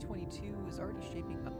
2022 is already shaping up.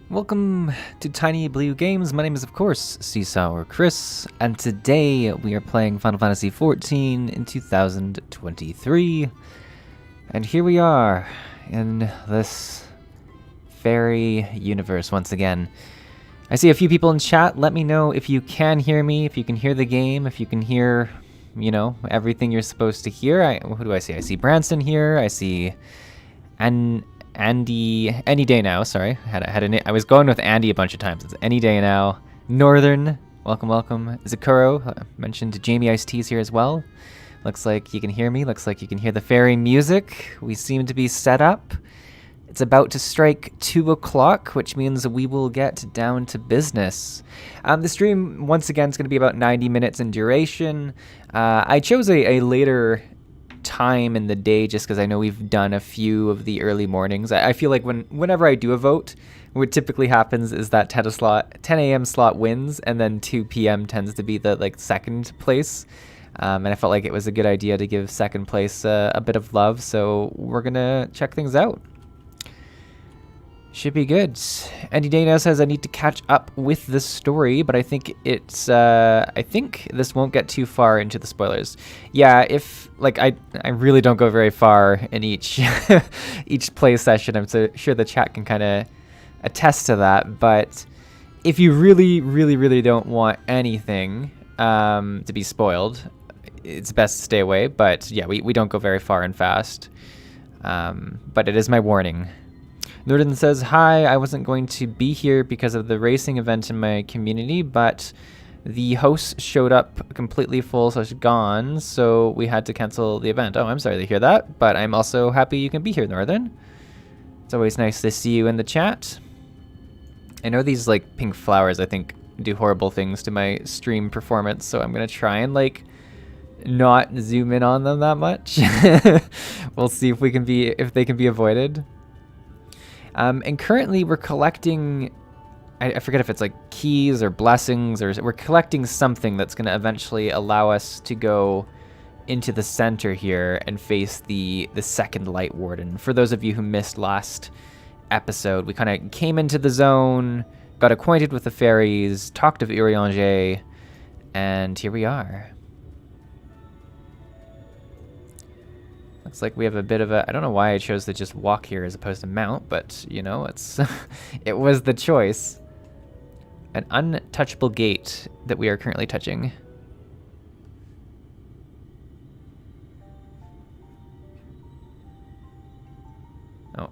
Welcome to Tiny Blue Games. My name is, of course, Seesaw or Chris, and today we are playing Final Fantasy XIV in 2023. And here we are in this fairy universe once again. I see a few people in chat. Let me know if you can hear me, if you can hear the game, if you can hear, you know, everything you're supposed to hear. Who do I see? I see Branson here. I see Andy, any day now. Sorry, I was going with Andy a bunch of times. It's any day now. Northern, welcome. Zakuro, mentioned Jamie Ice T's here as well. Looks like you can hear me. Looks like you can hear the fairy music. We seem to be set up. It's about to strike 2 o'clock, which means we will get down to business. The stream, once again, is going to be about 90 minutes in duration. I chose a later time in the day just because I know we've done a few of the early mornings. I feel like whenever I do a vote, what typically happens is that 10 a.m. slot wins, and then 2 p.m. tends to be the second place. And I felt like it was a good idea to give second place a bit of love, so we're gonna check things out. Should be good. Andy Dana says I need to catch up with the story, but I think it's I think this won't get too far into the spoilers. Yeah, if I really don't go very far in each each play session. I'm so sure the chat can kind of attest to that. But if you really don't want anything to be spoiled, it's best to stay away. But yeah, we don't go very far and fast. But it is my warning. Norden says, hi, I wasn't going to be here because of the racing event in my community, but the host showed up completely full / gone, so we had to cancel the event. Oh, I'm sorry to hear that, but I'm also happy you can be here, Northern. It's always nice to see you in the chat. I know these pink flowers, I think, do horrible things to my stream performance, so I'm going to try and not zoom in on them that much. We'll see if they can be avoided. And currently we're collecting, I forget if it's keys or blessings, or we're collecting something that's going to eventually allow us to go into the center here and face the second Light Warden. For those of you who missed last episode, we kind of came into the zone, got acquainted with the fairies, talked of Urianger, and here we are. Looks like we have a bit of a, I don't know why I chose to just walk here as opposed to mount, but you know, it was the choice. An untouchable gate that we are currently touching. Oh.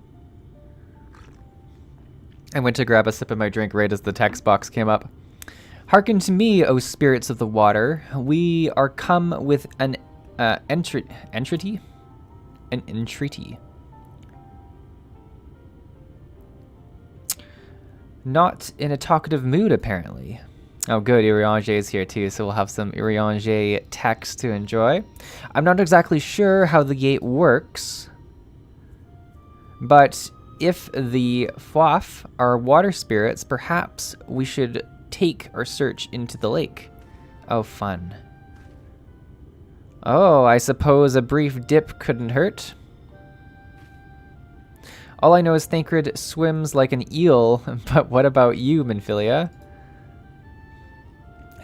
I went to grab a sip of my drink right as the text box came up. Hearken to me, O spirits of the water. We are come with an entreaty? An entreaty. Not in a talkative mood, apparently. Oh, good. Urianger is here, too, so we'll have some Urianger text to enjoy. I'm not exactly sure how the gate works, but if the FFXIV are water spirits, perhaps we should take our search into the lake. Oh, fun. Oh, I suppose a brief dip couldn't hurt. All I know is Thancred swims like an eel, but what about you, Minfilia?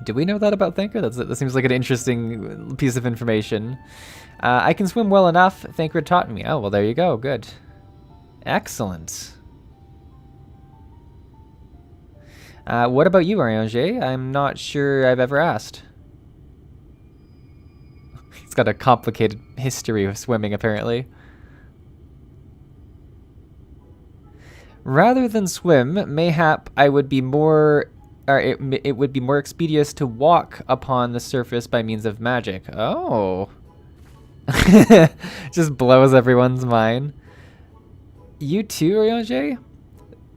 Do we know that about Thancred? That seems like an interesting piece of information. I can swim well enough. Thancred taught me. Oh, well, there you go. Good. Excellent. What about you, Urianger? I'm not sure I've ever asked. He's got a complicated history of swimming, apparently. Rather than swim, mayhap I would be more, it would be more expeditious to walk upon the surface by means of magic. Oh. Just blows everyone's mind. You too, Urianger?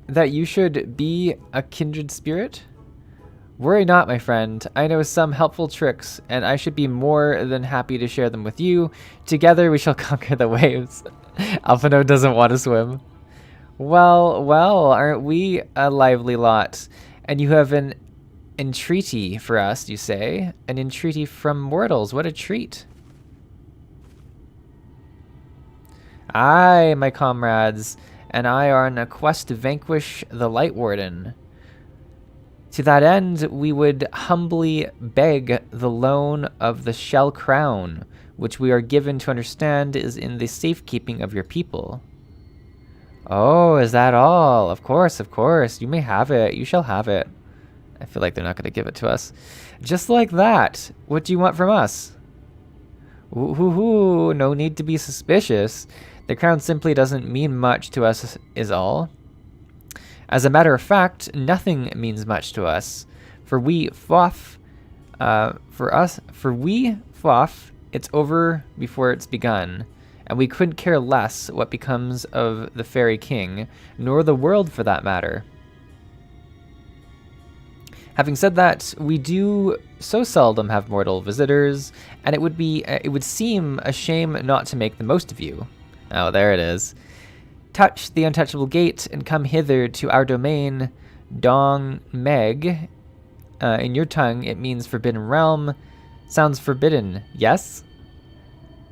That you should be a kindred spirit? Worry not, my friend. I know some helpful tricks, and I should be more than happy to share them with you. Together we shall conquer the waves. Alphino doesn't want to swim. Well, aren't we a lively lot? And you have an entreaty for us, you say? An entreaty from mortals. What a treat. Aye, my comrades. and I are on a quest to vanquish the Light Warden. To that end, we would humbly beg the loan of the Shell Crown, which we are given to understand is in the safekeeping of your people. Oh, is that all? Of course, of course. You may have it. You shall have it. I feel like they're not going to give it to us. Just like that. What do you want from us? Ooh, no need to be suspicious. The crown simply doesn't mean much to us, is all. As a matter of fact, nothing means much to us. For we, Foff, it's over before it's begun. And we couldn't care less what becomes of the Fairy King, nor the world for that matter. Having said that, we do so seldom have mortal visitors, and it would seem a shame not to make the most of you. Oh, there it is. Touch the untouchable gate and come hither to our domain, Dong Meg. In your tongue, it means forbidden realm. Sounds forbidden, yes?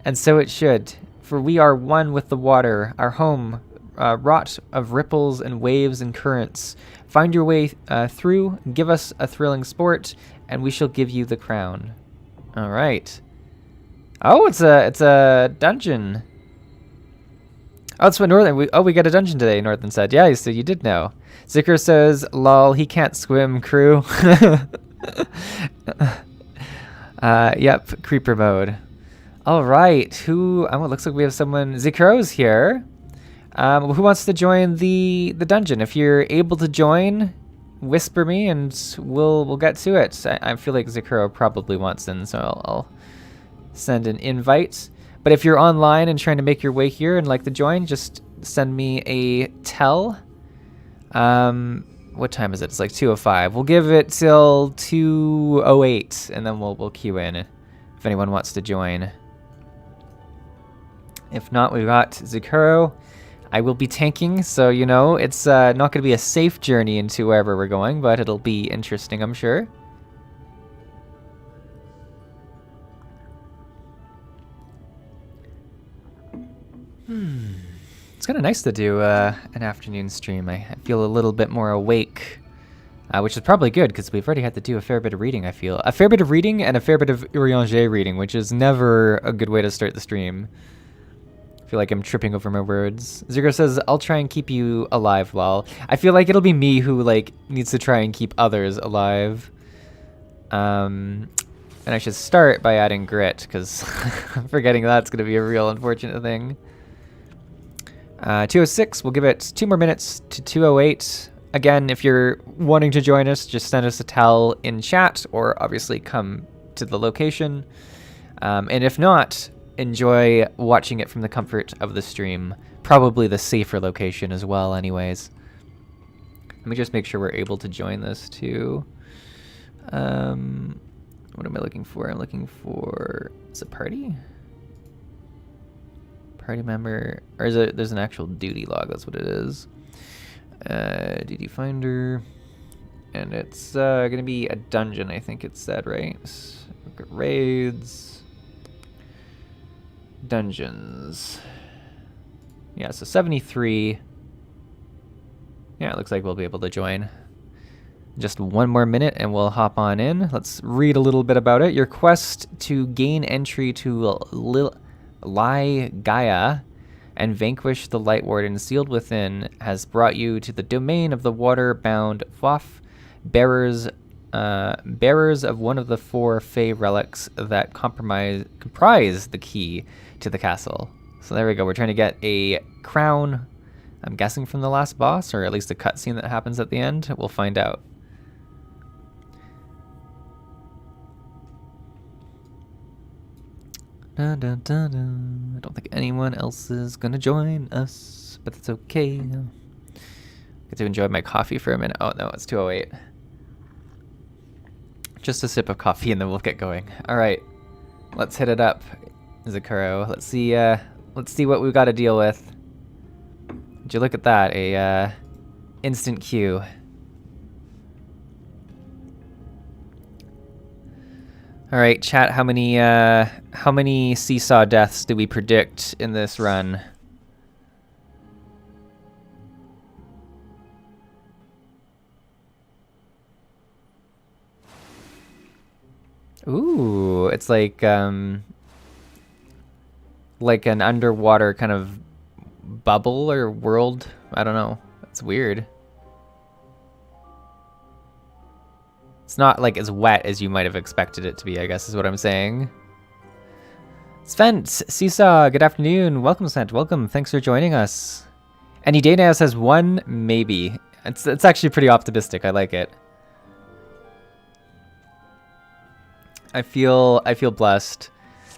And so it should. For we are one with the water, our home, wrought of ripples and waves and currents. Find your way through, give us a thrilling sport, and we shall give you the crown. All right. Oh, it's a dungeon. Oh, that's what Northern. We got a dungeon today. Northern said, "Yeah, so you did know." Zikr says, "Lol, he can't swim." Crew. Yep, creeper mode. All right, who? Oh, it looks like we have someone. Zikro's here. Who wants to join the dungeon? If you're able to join, whisper me, and we'll get to it. I feel like Zikro probably wants in, so I'll send an invite. But if you're online and trying to make your way here and like to join, just send me a tell. What time is it? It's like 2:05. We'll give it till 2:08, and then we'll queue in if anyone wants to join. If not, we've got Zikuro. I will be tanking, so you know it's not going to be a safe journey into wherever we're going, but it'll be interesting, I'm sure. It's kind of nice to do an afternoon stream. I feel a little bit more awake, which is probably good because we've already had to do a fair bit of reading, I feel. A fair bit of reading and a fair bit of Urianger reading, which is never a good way to start the stream. I feel like I'm tripping over my words. Zigro says, I'll try and keep you alive, lol. I feel like it'll be me who like needs to try and keep others alive. And I should start by adding grit, because I'm forgetting that's going to be a real unfortunate thing. 2:06, we'll give it 2 more minutes to 2:08. Again, if you're wanting to join us, just send us a tell in chat, or obviously come to the location. And if not, enjoy watching it from the comfort of the stream. Probably the safer location as well, anyways. Let me just make sure we're able to join this too. What am I looking for? I'm looking for... Is it party? Party member, or is it, there's an actual duty log, that's what it is. Duty finder, and it's gonna be a dungeon, I think it said, right? Look at raids, dungeons. Yeah, so 73. Yeah, it looks like we'll be able to join. Just 1 more minute and we'll hop on in. Let's read a little bit about it. Your quest to gain entry to Lai Gaia and vanquish the Light Warden sealed within has brought you to the domain of the water-bound Foff, bearers of one of the 4 Fey relics that comprise the key to the castle. So there we go. We're trying to get a crown, I'm guessing from the last boss, or at least a cutscene that happens at the end. We'll find out. Dun, dun, dun, dun. I don't think anyone else is gonna join us, but that's okay. Get to enjoy my coffee for a minute. Oh no, it's 2:08. Just a sip of coffee and then we'll get going. All right, let's hit it up, Zakuro. Let's see what we've got to deal with. Would you look at that? A instant queue. All right, chat. How many seesaw deaths do we predict in this run? Ooh, it's like an underwater kind of bubble or world. I don't know. It's weird. It's not like as wet as you might have expected it to be, I guess is what I'm saying. Svent, Seesaw, good afternoon. Welcome, Svent. Welcome. Thanks for joining us. Any day now says 1, maybe. It's actually pretty optimistic. I like it. I feel blessed.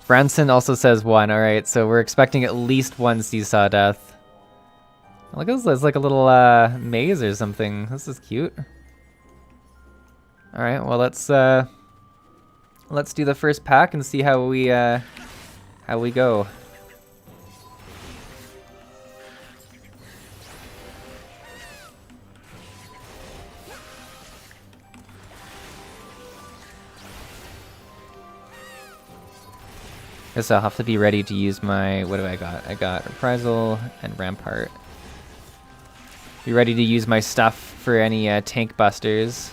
Branson also says 1. All right, so we're expecting at least 1 Seesaw death. Look at this. It's like a little maze or something. This is cute. All right, well let's do the first pack and see how we go. Guess I'll have to be ready to use my, what do I got? I got Reprisal and Rampart. Be ready to use my stuff for any tank busters.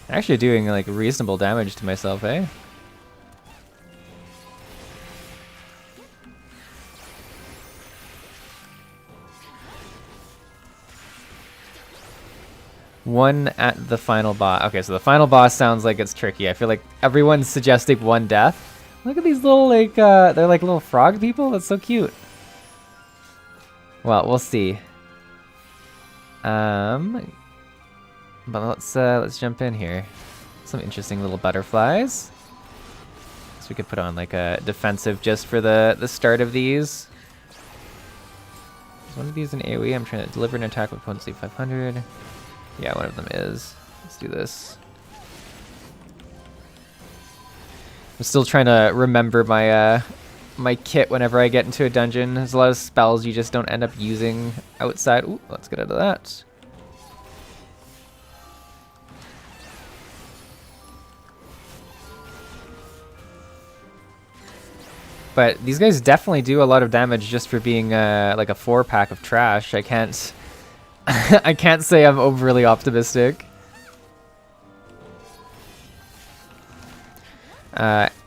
Actually doing like reasonable damage to myself, eh? One at the final boss. Okay, so the final boss sounds like it's tricky. I feel like everyone's suggesting 1 death. Look at these little, like, they're like little frog people. That's so cute. Well, we'll see. But let's jump in here. Some interesting little butterflies. So we could put on like a defensive just for the start of these. Is one of these an AoE? I'm trying to deliver an attack with potency 500. Yeah, one of them is. Let's do this. I'm still trying to remember my my kit whenever I get into a dungeon. There's a lot of spells you just don't end up using outside. Ooh, let's get out of that. But these guys definitely do a lot of damage just for being like a 4-pack of trash. I can't I can't say I'm overly optimistic.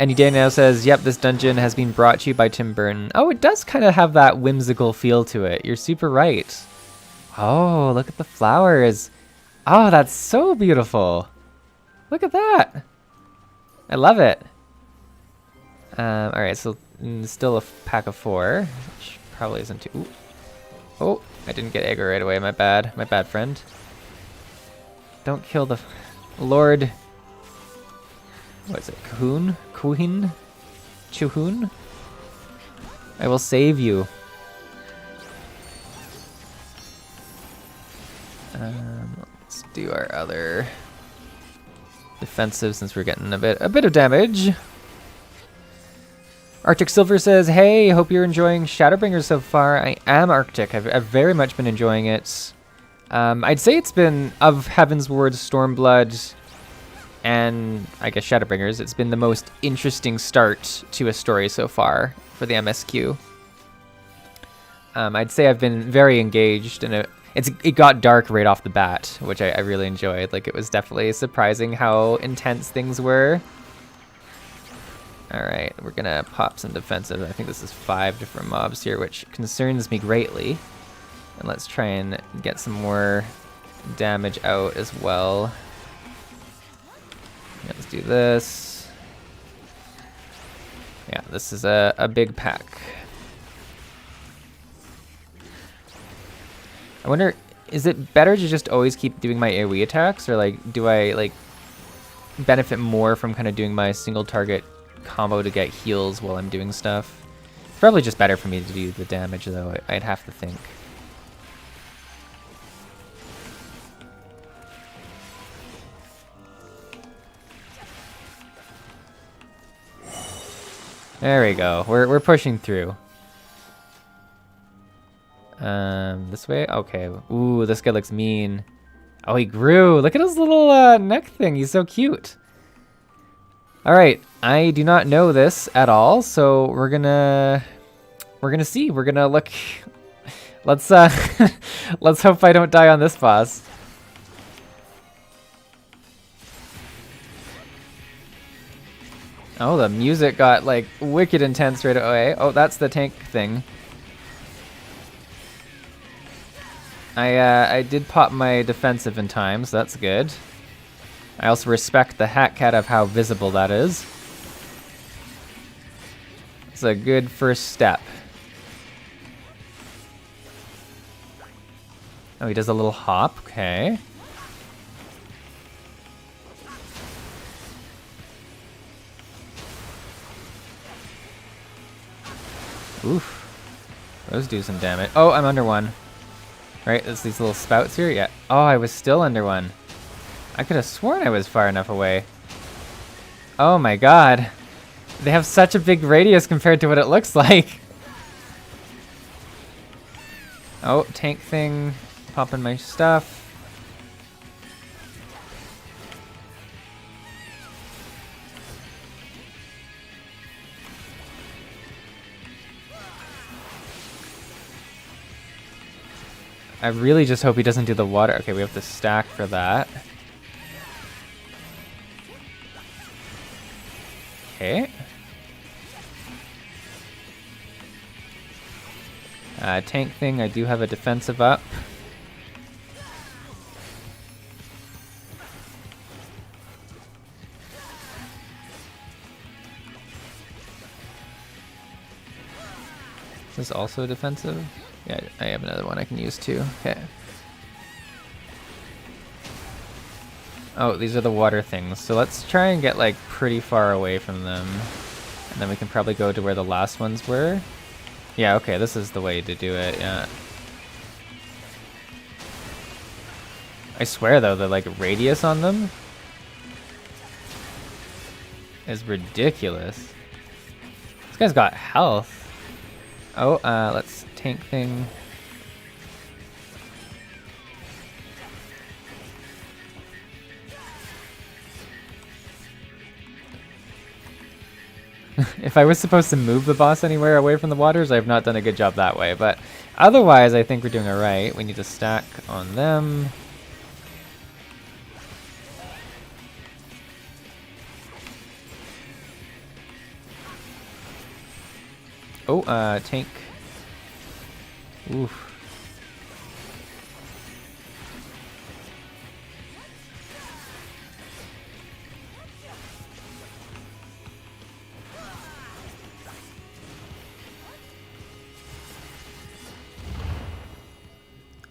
Any Day Now says, yep, this dungeon has been brought to you by Tim Burton. Oh, it does kind of have that whimsical feel to it. You're super right. Oh, look at the flowers. Oh, that's so beautiful. Look at that. I love it. Alright, so still a pack of 4, which probably isn't too... Ooh. Oh, I didn't get aggro right away. My bad. My bad, friend. Don't kill the... Lord... What is it? Cahoon? Kuhin? Chuhun? I will save you. Let's do our other defensive since we're getting a bit of damage. Arctic Silver says, hey, hope you're enjoying ShadowBringers so far. I am Arctic. I've very much been enjoying it. I'd say it's been, of Heaven's Ward, Stormblood, and I guess ShadowBringers, it's been the most interesting start to a story so far for the MSQ. I'd say I've been very engaged, and it got dark right off the bat, which I really enjoyed. Like, it was definitely surprising how intense things were. Alright, we're gonna pop some defensive. I think this is 5 different mobs here, which concerns me greatly. And let's try and get some more damage out as well. Yeah, let's do this. Yeah, this is a big pack. I wonder, is it better to just always keep doing my AoE attacks, or like, do I like benefit more from kind of doing my single target combo to get heals while I'm doing stuff? It's probably just better for me to do the damage, though. I'd have to think. There we go. We're pushing through. This way? Okay. Ooh, this guy looks mean. Oh, he grew. Look at his little neck thing. He's so cute. All right. I do not know this at all, so we're gonna see. We're gonna look. Let's let's hope I don't die on this boss. Oh, the music got like wicked intense right away. Oh, that's the tank thing. I did pop my defensive in time, so that's good. I also respect the hat cat of how visible that is. It's a good first step. Oh, he does a little hop. Okay. Oof. Those do some damage. Oh, I'm under one. Right, there's these little spouts here. Yeah. Oh, I was still under one. I could have sworn I was far enough away. Oh my god. They have such a big radius compared to what it looks like. Oh, tank thing. Popping my stuff. I really just hope he doesn't do the water. Okay, we have to stack for that. Okay. Tank thing, I do have a defensive up. Is this also defensive? Yeah, I have another one I can use too. Okay. Oh, these are the water things. So let's try and get like pretty far away from them. And then we can probably go to where the last ones were. Yeah, okay, this is the way to do it, yeah. I swear though, the like radius on them is ridiculous. This guy's got health. Oh, let's tank thing. If I was supposed to move the boss anywhere away from the waters, I have not done a good job that way. But otherwise, I think we're doing alright. We need to stack on them. Oh, tank. Oof.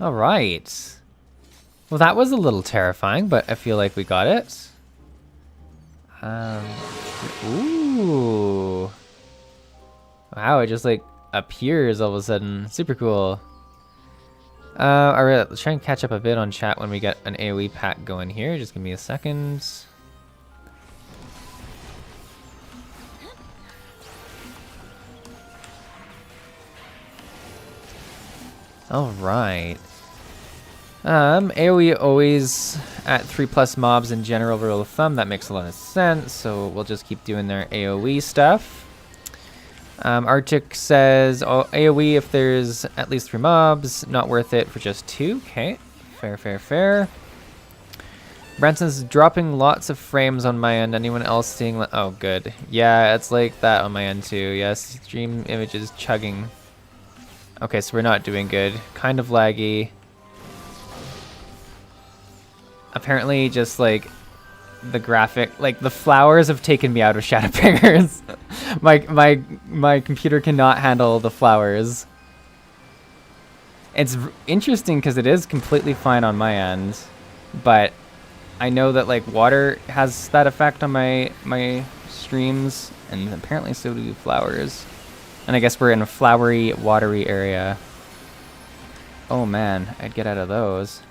All right. Well, that was a little terrifying, but I feel like we got it. Ooh. Wow, it just like appears all of a sudden. Super cool. All right, let's try and catch up a bit on chat when we get an AoE pack going here. Just give me a second. All right. AoE always at 3+ mobs in general, rule of thumb. That makes a lot of sense. So we'll just keep doing their AoE stuff. Arctic says AoE if there's at least 3 mobs, not worth it for just 2. Okay, fair, fair, fair. Branson's dropping lots of frames on my end. Anyone else seeing? Oh, good. Yeah, it's like that on my end too. Yes, stream images chugging. Okay, so we're not doing good. Kind of laggy. Apparently, just like the graphic, like the flowers have taken me out of ShadowBringers. my computer cannot handle the flowers. It's interesting because it is completely fine on my end, but I know that like water has that effect on my streams, and apparently so do flowers. And I guess we're in a flowery, watery area. Oh man, I'd get out of those.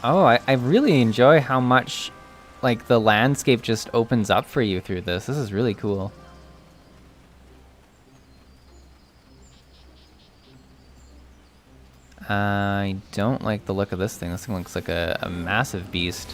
Oh, I really enjoy how much like the landscape just opens up for you through this. This is really cool. I don't like the look of this thing. This thing looks like a massive beast.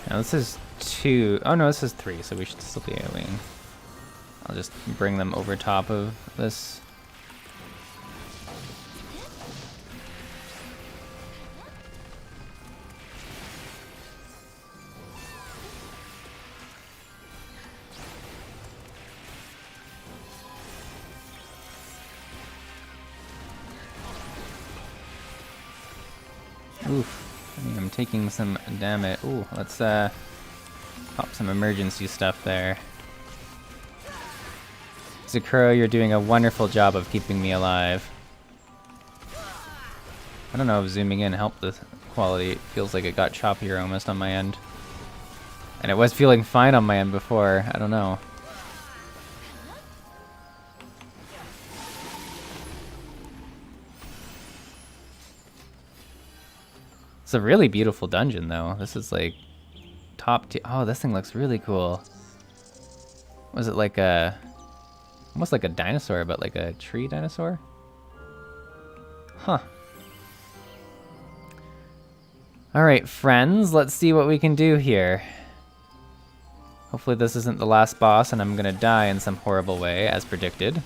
Now this is 2. Oh no, this is 3, so we should still be AoEing. I'll just bring them over top of this. Oof. I'm taking some damage. Ooh, let's pop some emergency stuff there. Zakuro, you're doing a wonderful job of keeping me alive. I don't know if zooming in helped the quality. It feels like it got choppier almost on my end. And it was feeling fine on my end before. I don't know. It's a really beautiful dungeon, though. This is like top tier. Oh, this thing looks really cool. Was it like a, almost like a dinosaur, but like a tree dinosaur? Huh. All right, friends, let's see what we can do here. Hopefully this isn't the last boss and I'm gonna die in some horrible way, as predicted.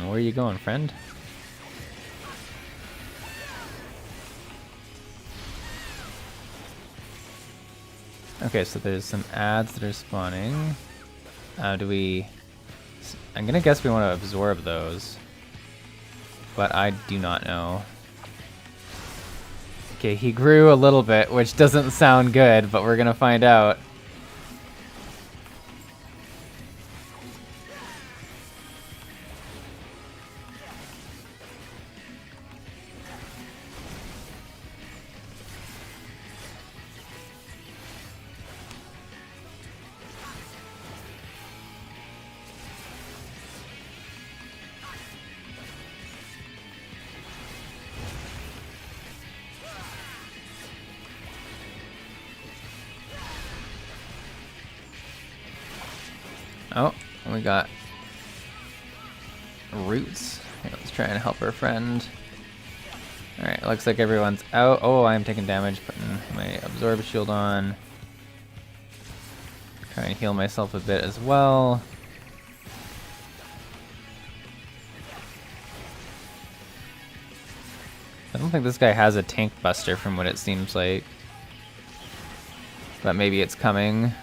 Where are you going, friend? Okay, so there's some ads that are spawning. I'm gonna guess we want to absorb those, but I do not know. Okay, he grew a little bit, which doesn't sound good, but we're gonna find out. Oh, we got roots. Here, let's try and help our friend. Alright, looks like everyone's out. Oh, I'm taking damage, putting my absorb shield on. Try and heal myself a bit as well. I don't think this guy has a tank buster from what it seems like. But maybe it's coming.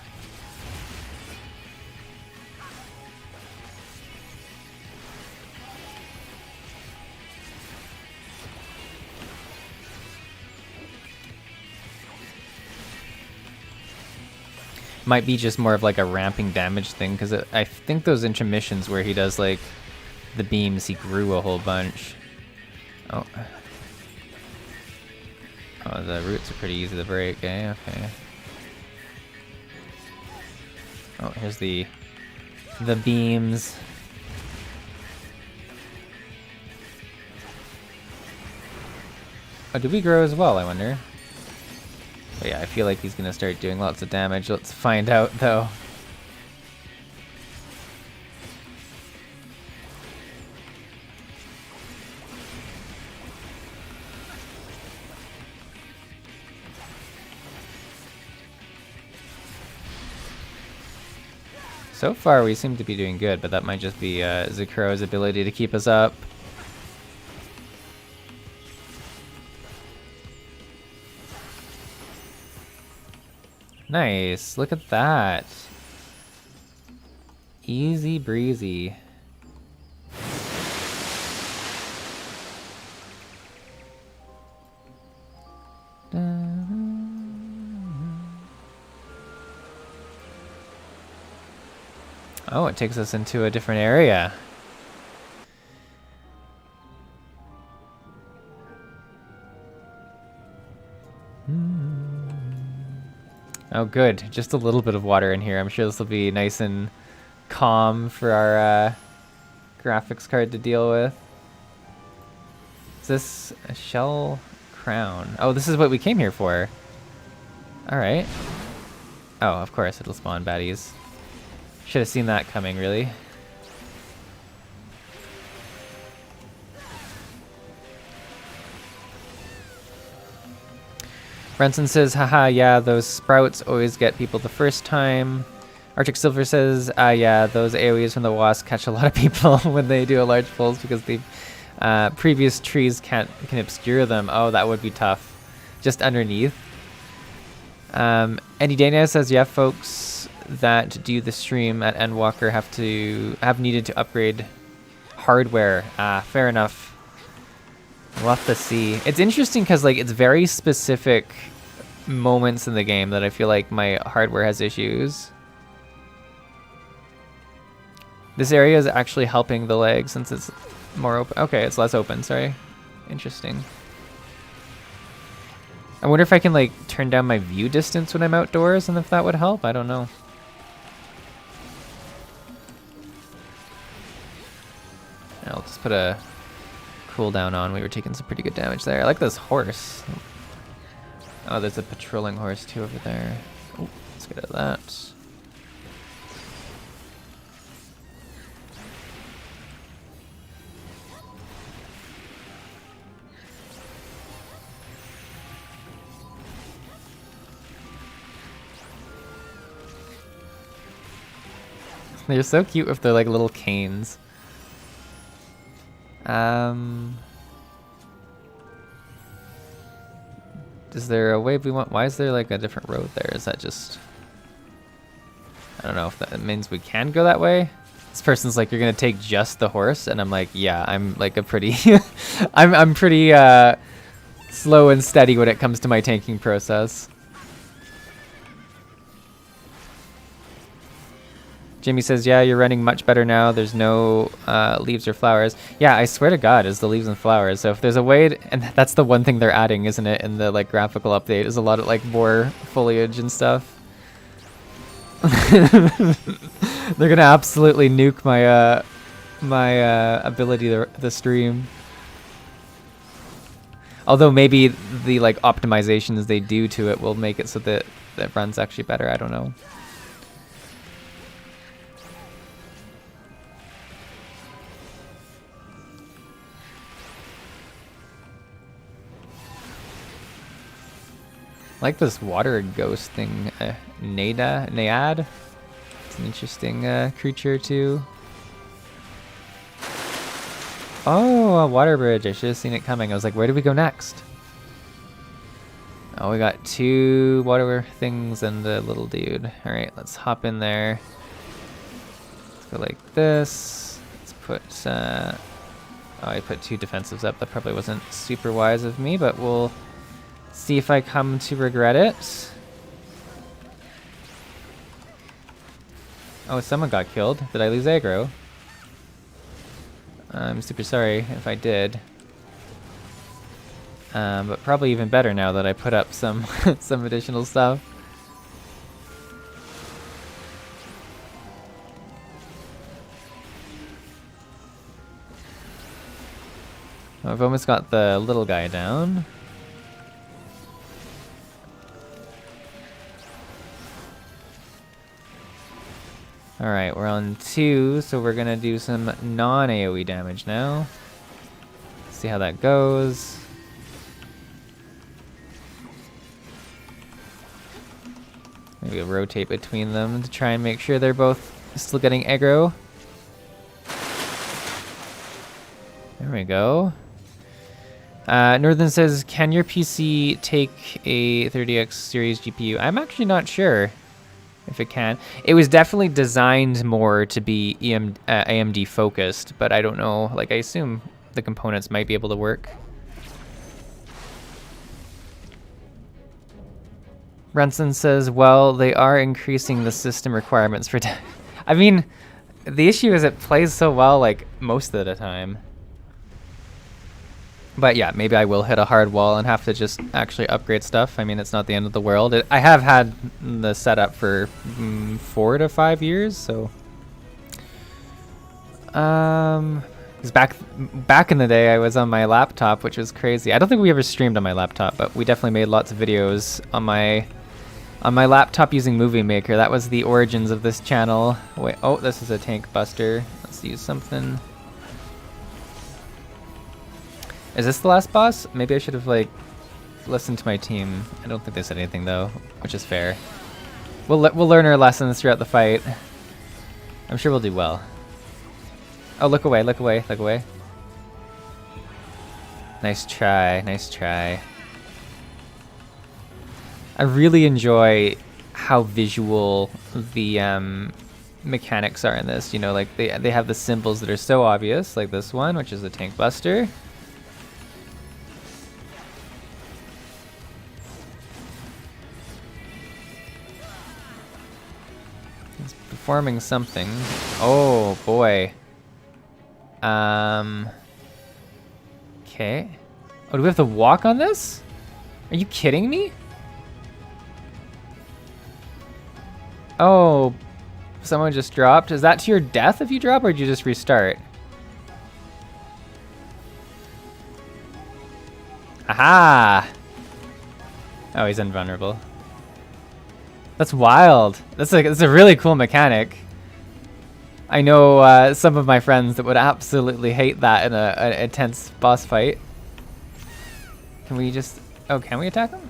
Might be just more of like a ramping damage thing, because I think those intermissions where he does like the beams, he grew a whole bunch. Oh. Oh, the roots are pretty easy to break, eh? Okay. Oh, here's the beams. Oh, did we grow as well, I wonder? But yeah, I feel like he's gonna start doing lots of damage. Let's find out, though. So far, we seem to be doing good, but that might just be Zakuro's ability to keep us up. Nice, look at that. Easy breezy. Oh, it takes us into a different area. Oh, good. Just a little bit of water in here. I'm sure this will be nice and calm for our graphics card to deal with. Is this a shell crown? Oh, this is what we came here for. All right. Oh, of course, it'll spawn baddies. Should have seen that coming, really. Branson says, haha, yeah, those sprouts always get people the first time. Arctic Silver says, yeah, those AoEs from the wasp catch a lot of people when they do a large pulse because the previous trees can obscure them. Oh, that would be tough. Just underneath. Andy Dana says, yeah, folks that do the stream at Endwalker have needed to upgrade hardware. Fair enough. We'll have to see. It's interesting because like it's very specific moments in the game that I feel like my hardware has issues. This area is actually helping the leg since it's more open. Okay, it's less open, sorry. Interesting. I wonder if I can like turn down my view distance when I'm outdoors and if that would help. I don't know. I'll just put a cooldown on. We were taking some pretty good damage there. I like this horse. Oh, there's a patrolling horse too over there. Oh, let's get rid of that. They're so cute with their like little canes. Is there a way we want? Why is there like a different road there? Is that just? I don't know if that means we can go that way. This person's like, you're gonna take just the horse, and I'm like, yeah, I'm like a pretty, I'm pretty slow and steady when it comes to my tanking process. Jimmy says, yeah, you're running much better now. There's no leaves or flowers. Yeah, I swear to God, it's the leaves and flowers. So if there's a way to, and that's the one thing they're adding, isn't it, in the like graphical update, is a lot of like more foliage and stuff. They're gonna absolutely nuke my my ability to stream. Although maybe the like optimizations they do to it will make it so that it runs actually better. I don't know. I like this water ghost thing, Naiad. It's an interesting creature too. Oh, a water bridge. I should have seen it coming. I was like, where do we go next? Oh, we got two water things and the little dude. All right, let's hop in there. Let's go like this. Let's put, oh, I put two defensives up. That probably wasn't super wise of me, but we'll see if I come to regret it. Oh, someone got killed. Did I lose aggro? I'm super sorry if I did. But probably even better now that I put up some some additional stuff. I've almost got the little guy down. Alright, we're on 2, so we're gonna do some non-AoE damage now. See how that goes. Maybe we'll rotate between them to try and make sure they're both Still getting aggro. There we go. Northern says, can your PC take a 30X series GPU? I'm actually not sure if it can. It was definitely designed more to be AMD focused, but I don't know. Like, I assume the components might be able to work. Brunson says, well, they are increasing the system requirements for... I mean, the issue is it plays so well, like, most of the time. But yeah, maybe I will hit a hard wall and have to just actually upgrade stuff. I mean, it's not the end of the world. I have had the setup for 4 to 5 years, so... Because back in the day, I was on my laptop, which was crazy. I don't think we ever streamed on my laptop, but we definitely made lots of videos on my laptop using Movie Maker. That was the origins of this channel. Wait, oh, this is a tank buster. Let's use something. Is this the last boss? Maybe I should have, like, listened to my team. I don't think they said anything, though, which is fair. We'll learn our lessons throughout the fight. I'm sure we'll do well. Oh, look away, look away, look away. Nice try, nice try. I really enjoy how visual the mechanics are in this. You know, like they have the symbols that are so obvious, like this one, which is a tank buster. He's performing something. Oh boy. Okay. Oh, do we have to walk on this? Are you kidding me? Oh, someone just dropped. Is that to your death if you drop, or did you just restart? Aha! Oh, he's invulnerable. That's wild. That's a really cool mechanic. I know some of my friends that would absolutely hate that in an intense boss fight. Can we just... Oh, can we attack him?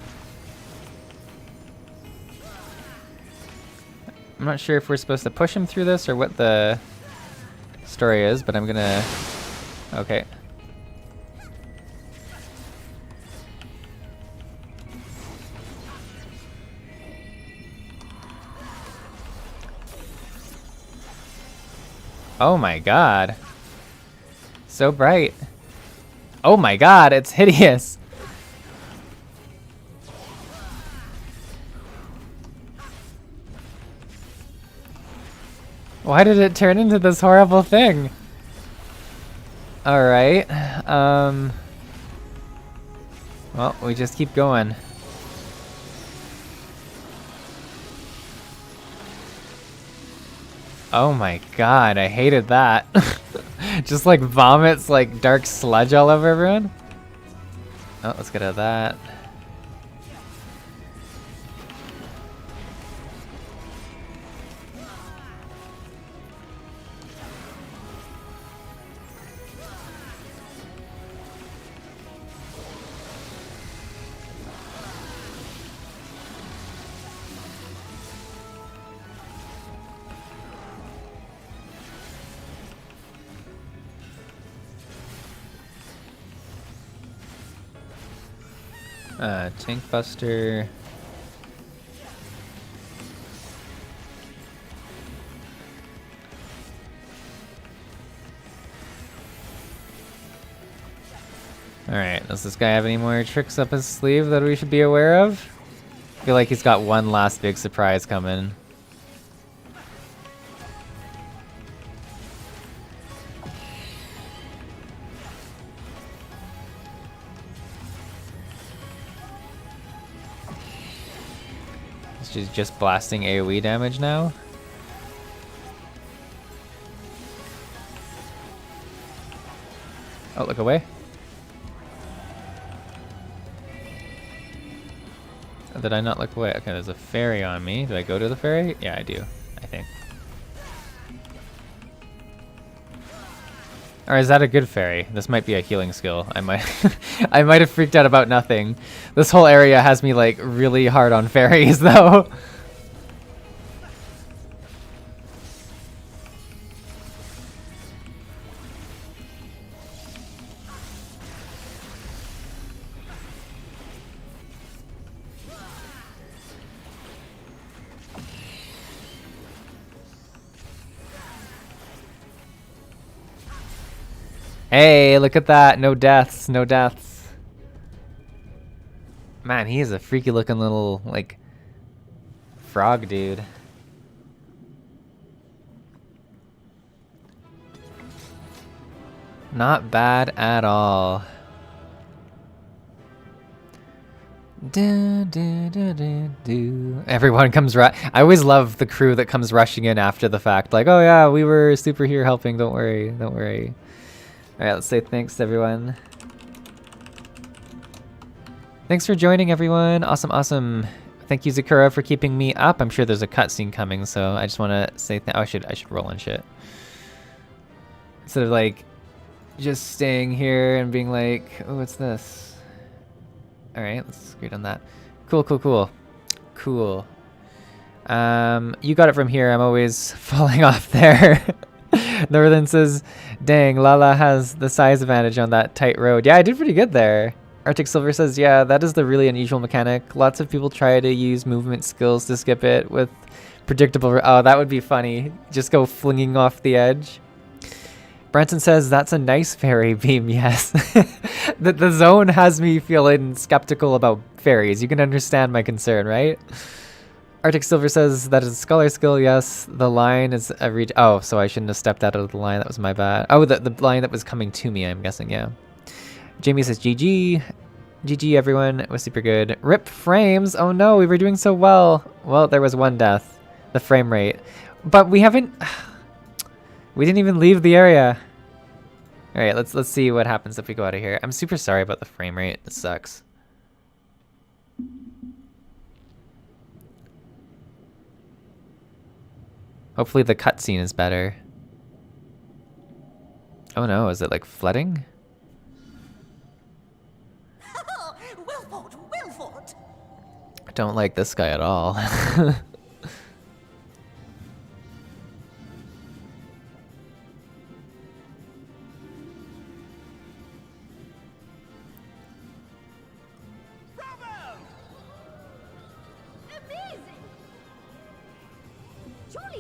I'm not sure if we're supposed to push him through this or what the story is, but I'm gonna... Okay. Oh my god. So bright. Oh my god, it's hideous. Why did it turn into this horrible thing? Alright. Well, we just keep going. Oh my god, I hated that. Just like vomits like dark sludge all over everyone. Oh, let's get out of that. Tank buster. Alright, does this guy have any more tricks up his sleeve that we should be aware of? I feel like he's got one last big surprise coming. She's just blasting AoE damage now. Oh, look away. Did I not look away? Okay, there's a fairy on me. Do I go to the fairy? Yeah, I do, I think. Or is that a good fairy? This might be a healing skill. I might I might have freaked out about nothing. This whole area has me like really hard on fairies though. Hey, look at that. No deaths, no deaths. Man, he is a freaky looking little, like, frog dude. Not bad at all. Everyone comes I always love the crew that comes rushing in after the fact. Like, oh yeah, we were super here helping. Don't worry, don't worry. All right, let's say thanks to everyone. Thanks for joining, everyone. Awesome, awesome. Thank you, Zakura, for keeping me up. I'm sure there's a cutscene coming, so I just want to say oh, I should roll on shit instead of like just staying here and being like, oh, what's this? All right, let's get on that. Cool, cool, cool, cool. You got it from here. I'm always falling off there. Northern says, dang, Lala has the size advantage on that tight road. Yeah, I did pretty good there. Arctic Silver says, yeah, that is the really unusual mechanic. Lots of people try to use movement skills to skip it with predictable... Oh, that would be funny. Just go flinging off the edge. Branson says, that's a nice fairy beam, yes. The zone has me feeling skeptical about fairies. You can understand my concern, right? Arctic Silver says, that is a scholar skill, yes. The line is a reach... Oh, so I shouldn't have stepped out of the line. That was my bad. Oh, the line that was coming to me, I'm guessing, yeah. Jamie says, GG. GG, everyone. It was super good. RIP frames. Oh no, we were doing so well. Well, there was one death. The frame rate. But we haven't... We didn't even leave the area. All right, let's see what happens if we go out of here. I'm super sorry about the frame rate. It sucks. Hopefully the cutscene is better. Oh no, is it like flooding? Well fought. I don't like this guy at all.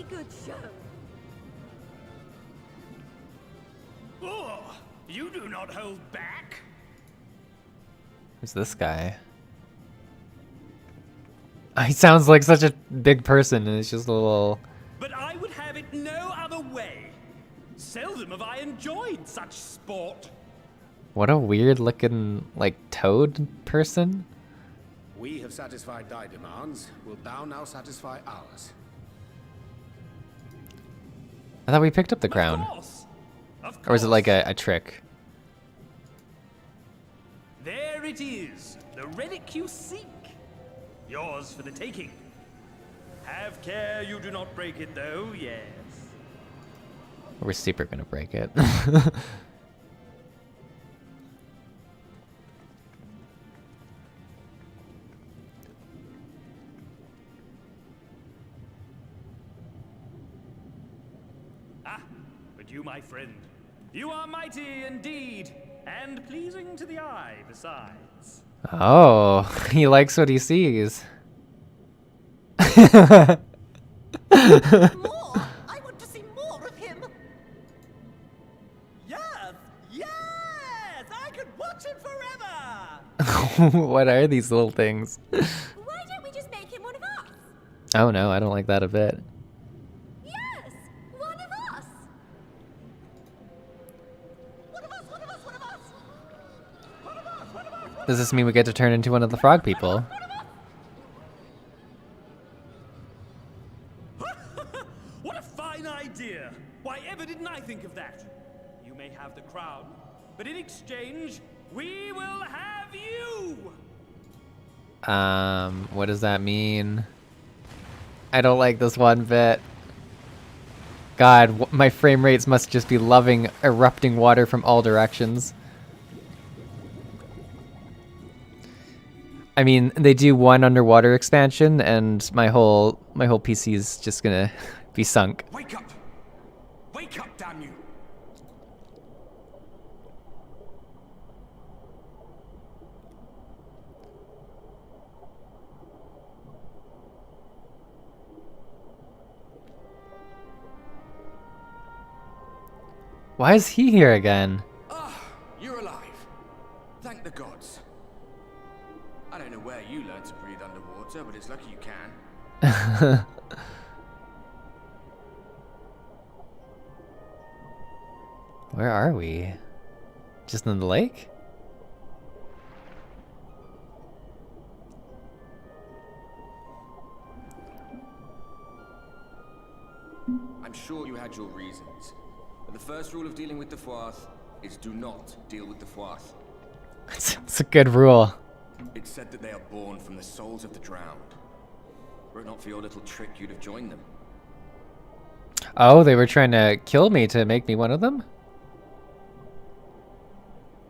Good show. Oh, you do not hold back. Who's this guy? He sounds like such a big person, and it's just a little... But I would have it no other way. Seldom have I enjoyed such sport. What a weird looking, like, toad person. We have satisfied thy demands. Wilt thou now satisfy ours? I thought we picked up the crown. Of course. Or is it like a trick? There it is, the relic you seek. Yours for the taking. Have care you do not break it, though, yes. We're super gonna break it. You, my friend, you are mighty indeed, and pleasing to the eye besides. Oh, he likes what he sees. More? I want to see more of him. Yes, yes, I could watch him forever. What are these little things? Why don't we just make him one of us? Oh no, I don't like that a bit. Yes, one of us. One of us, one of us, one of us. One of us, one of us. Does this mean we get to turn into one of the frog people? What a fine idea! Why ever didn't I think of that? You may have the crown, but in exchange, we will have you! What does that mean? I don't like this one bit. God, my frame rates must just be loving erupting water from all directions. I mean, they do one underwater expansion, and my whole PC is just gonna be sunk. Wake up! Wake up, damn you! Why is he here again? Ah, you learn to breathe underwater, but it's lucky you can. Where are we? Just in the lake? I'm sure you had your reasons. But the first rule of dealing with the Froth is do not deal with the Froth. It's a good rule. It's said that they are born from the souls of the drowned. Were it not for your little trick, you'd have joined them. Oh, they were trying to kill me to make me one of them?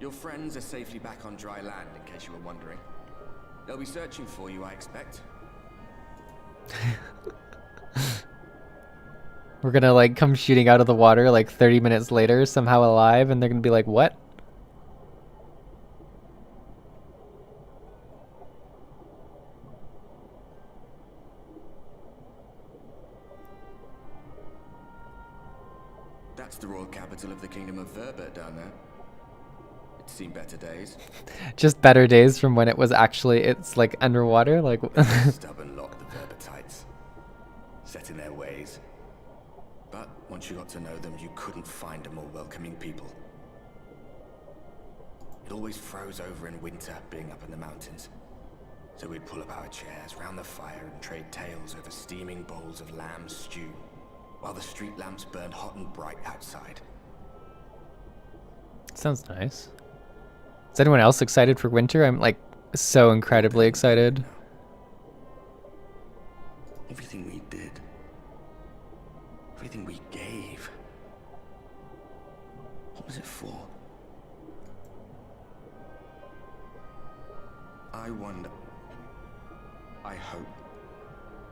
Your friends are safely back on dry land, in case you were wondering. They'll be searching for you, I expect. We're gonna like come shooting out of the water like 30 minutes later, somehow alive, and they're gonna be like, what? That's the royal capital of the Kingdom of Verbert down there. It's seen better days. Just better days from when it's like underwater, like Stubborn lot, the Verbertites. Set in their ways. But once you got to know them, you couldn't find a more welcoming people. It always froze over in winter, being up in the mountains. So we'd pull up our chairs round the fire and trade tales over steaming bowls of lamb stew, while the street lamps burned hot and bright outside. Sounds nice. Is anyone else excited for winter? I'm like so incredibly excited. Everything we did, everything we gave, what was it for? I wonder. I hope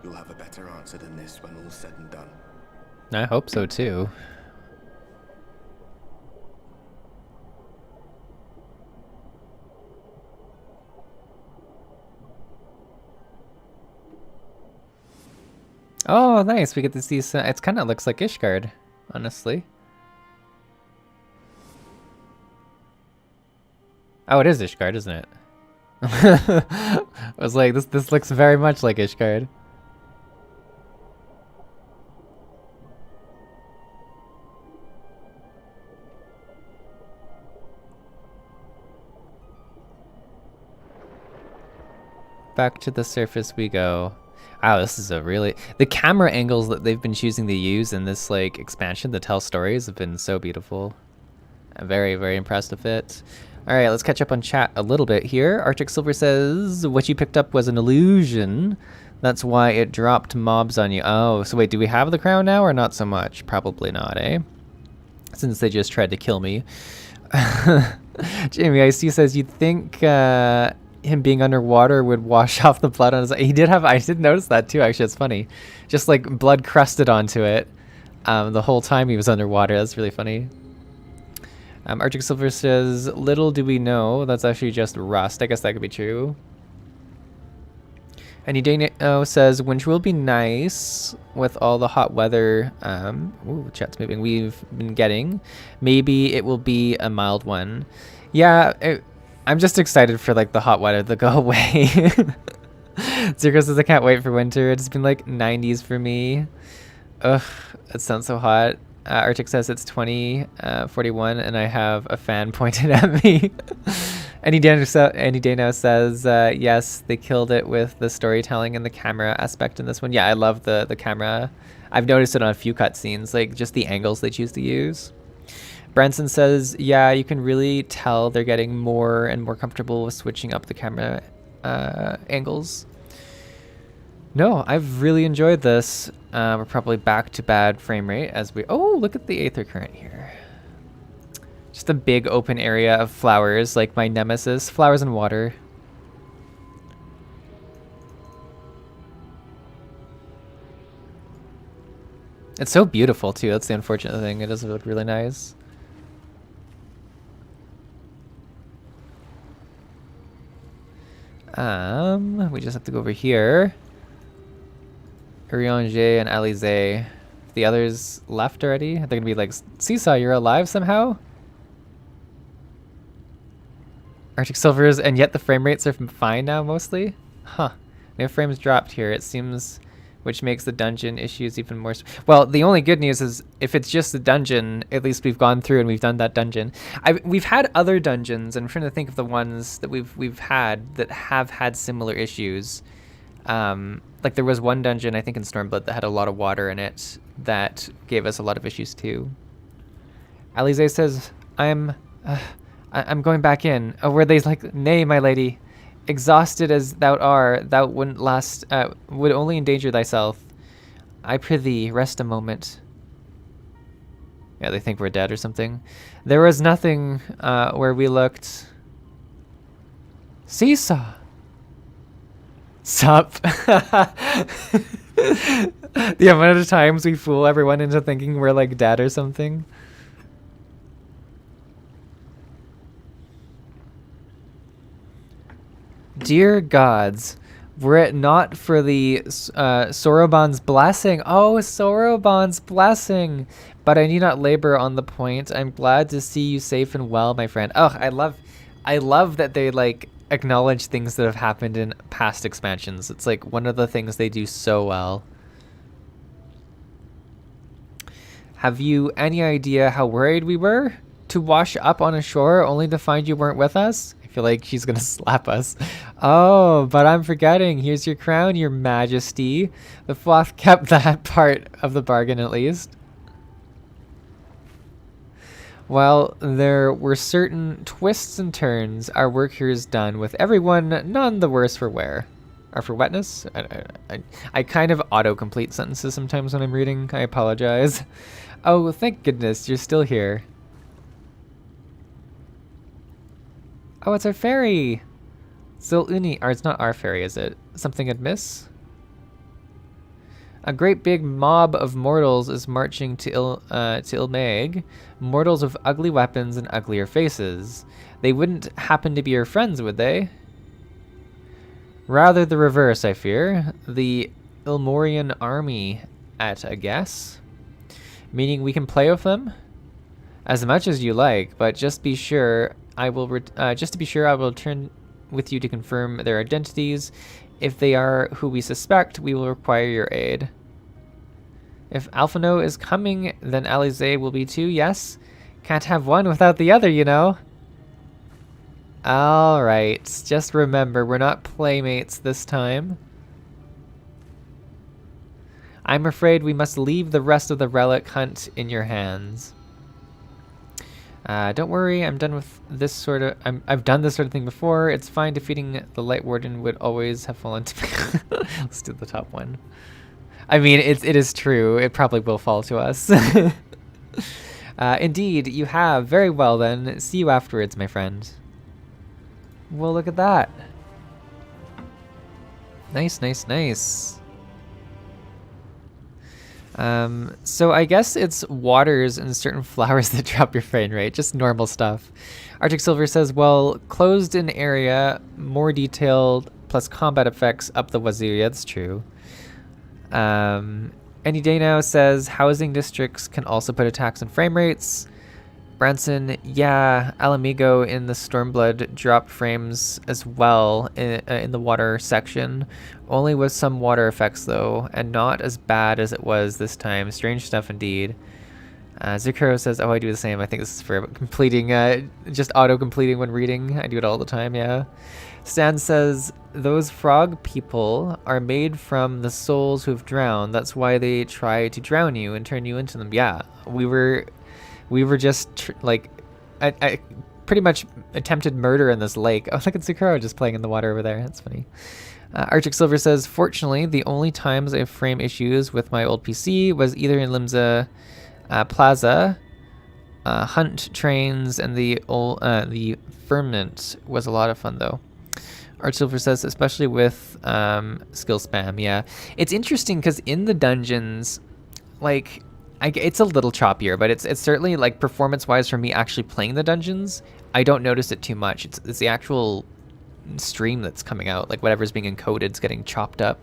you'll have a better answer than this when all's said and done. I hope so too. Oh, nice. We get to see some. It kind of looks like Ishgard, honestly. Oh, it is Ishgard, isn't it? I was like, this looks very much like Ishgard. Back to the surface we go. Wow, this is the camera angles that they've been choosing to use in this like expansion to tell stories have been so beautiful. I'm very, very impressed with it. All right, let's catch up on chat a little bit here. Arctic Silver says, what you picked up was an illusion. That's why it dropped mobs on you. Oh, so wait, do we have the crown now or not so much? Probably not, eh? Since they just tried to kill me. Jamie IC says, you'd think him being underwater would wash off the blood on his... I did notice that too, actually. It's funny. Just like blood crusted onto it the whole time he was underwater. That's really funny. Arctic Silver says, little do we know, that's actually just rust. I guess that could be true. And Udano says, winter will be nice with all the hot weather, ooh, chat's moving, we've been getting. Maybe it will be a mild one. Yeah, I'm just excited for like the hot weather to go away. Zirko says, I can't wait for winter. It's been like 90s for me. Ugh, it sounds so hot. Arctic says it's 2041 and I have a fan pointed at me. Any Dano says, yes, they killed it with the storytelling and the camera aspect in this one. Yeah, I love the camera. I've noticed it on a few cutscenes, like just the angles they choose to use. Branson says, yeah, you can really tell they're getting more and more comfortable with switching up the camera angles. No, I've really enjoyed this. We're probably back to bad frame rate as we... Oh, look at the Aether Current here. Just a big open area of flowers, like my nemesis. Flowers and water. It's so beautiful, too. That's the unfortunate thing. It does look really nice. We just have to go over here. Urianger and Alize. The others left already? They're gonna be like, Seesaw, you're alive somehow? Arctic Silvers, and yet the frame rates are fine now, mostly? Huh. No frames dropped here, it seems, which makes the dungeon issues even more... Well, the only good news is if it's just the dungeon, at least we've gone through and we've done that dungeon. We've had other dungeons, and I'm trying to think of the ones that we've had that have had similar issues. Like there was one dungeon, I think in Stormblood, that had a lot of water in it that gave us a lot of issues too. Alize says, I'm going back in. Oh, were they like, nay, my lady. Exhausted as thou art, thou wouldn't last, would only endanger thyself. I prithee, rest a moment. Yeah, they think we're dead or something. There was nothing where we looked. Seesaw. Sup. The amount of times we fool everyone into thinking we're like dead or something. Dear gods, were it not for the Soroban's blessing. Oh, Soroban's blessing. But I need not labor on the point. I'm glad to see you safe and well, my friend. Oh, I love that they like acknowledge things that have happened in past expansions. It's like one of the things they do so well. Have you any idea how worried we were to wash up on a shore only to find you weren't with us? I feel like she's gonna slap us. Oh, but I'm forgetting. Here's your crown, your majesty. The Floth kept that part of the bargain at least. While there were certain twists and turns, our work here is done with everyone none the worse for wear. Or for wetness? I kind of autocomplete sentences sometimes when I'm reading. I apologize. Oh, thank goodness you're still here. Oh, it's our ferry! Ziluni, or it's not our ferry, is it? Something I'd miss? A great big mob of mortals is marching to Ilmeg. Mortals with ugly weapons and uglier faces. They wouldn't happen to be your friends, would they? Rather the reverse, I fear. The Ilmorian army, at a guess. Meaning we can play with them? As much as you like, but just be sure I will return with you to confirm their identities. If they are who we suspect, we will require your aid. If Alphino is coming, then Alize will be too, yes? Can't have one without the other, you know? Alright, just remember, we're not playmates this time. I'm afraid we must leave the rest of the relic hunt in your hands. Don't worry, I'm done with this sort of... I've done this sort of thing before. It's fine. Defeating the Light Warden would always have fallen to me. Let's do the top one. I mean, it is true. It probably will fall to us. Indeed, you have. Very well, then. See you afterwards, my friend. Well, look at that. Nice, nice, nice. So I guess it's waters and certain flowers that drop your frame rate, just normal stuff. Arctic Silver says, well, closed in area, more detailed, plus combat effects up the wazoo. Yeah, that's true. Any day now says housing districts can also put attacks on frame rates. Branson, yeah, Alamigo in the Stormblood dropped frames as well in the water section. Only with some water effects though, and not as bad as it was this time. Strange stuff indeed. Zukuro says, oh, I do the same. I think this is for completing, just auto-completing when reading. I do it all the time, yeah. Stan says, those frog people are made from the souls who've drowned. That's why they try to drown you and turn you into them. Yeah, we were just I pretty much attempted murder in this lake. Oh, look at Zukuro just playing in the water over there. That's funny. Arctic Silver says, fortunately, the only times I have frame issues with my old PC was either in Limsa Plaza, hunt trains, and the Ferment was a lot of fun though. Arctic Silver says, especially with skill spam. Yeah, it's interesting because in the dungeons, like. It's a little choppier, but it's certainly like performance-wise for me actually playing the dungeons. I don't notice it too much. It's the actual stream that's coming out, like whatever's being encoded is getting chopped up.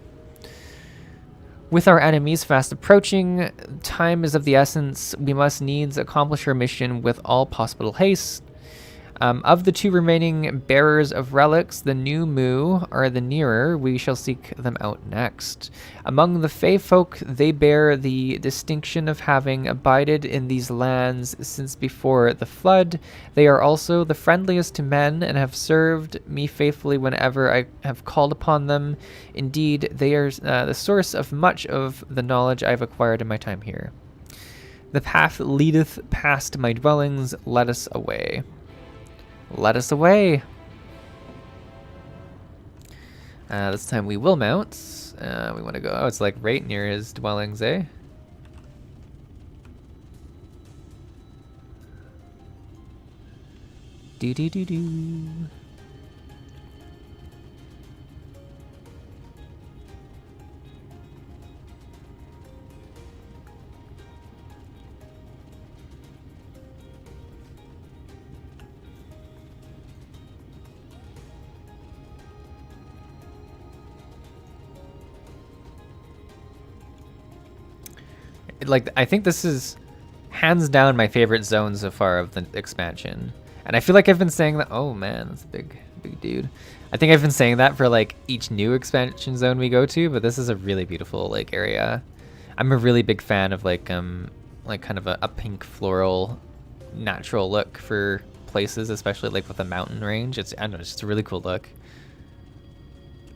With our enemies fast approaching, time is of the essence. We must needs accomplish our mission with all possible haste. Of the 2 remaining bearers of relics, the new Mu are the nearer. We shall seek them out next. Among the Fey folk, they bear the distinction of having abided in these lands since before the flood. They are also the friendliest to men and have served me faithfully whenever I have called upon them. Indeed, they are the source of much of the knowledge I have acquired in my time here. The path leadeth past my dwellings. Let us away. Let us away. This time we will mount. We want to go. Oh, it's like right near his dwellings, eh? Do do do do. Like, I think this is hands down my favorite zone so far of the expansion. And I feel like I've been saying that. Oh man, that's a big dude. I think I've been saying that for like each new expansion zone we go to, but this is a really beautiful like area. I'm a really big fan of like kind of a pink floral natural look for places, especially like with a mountain range. I don't know, it's just a really cool look.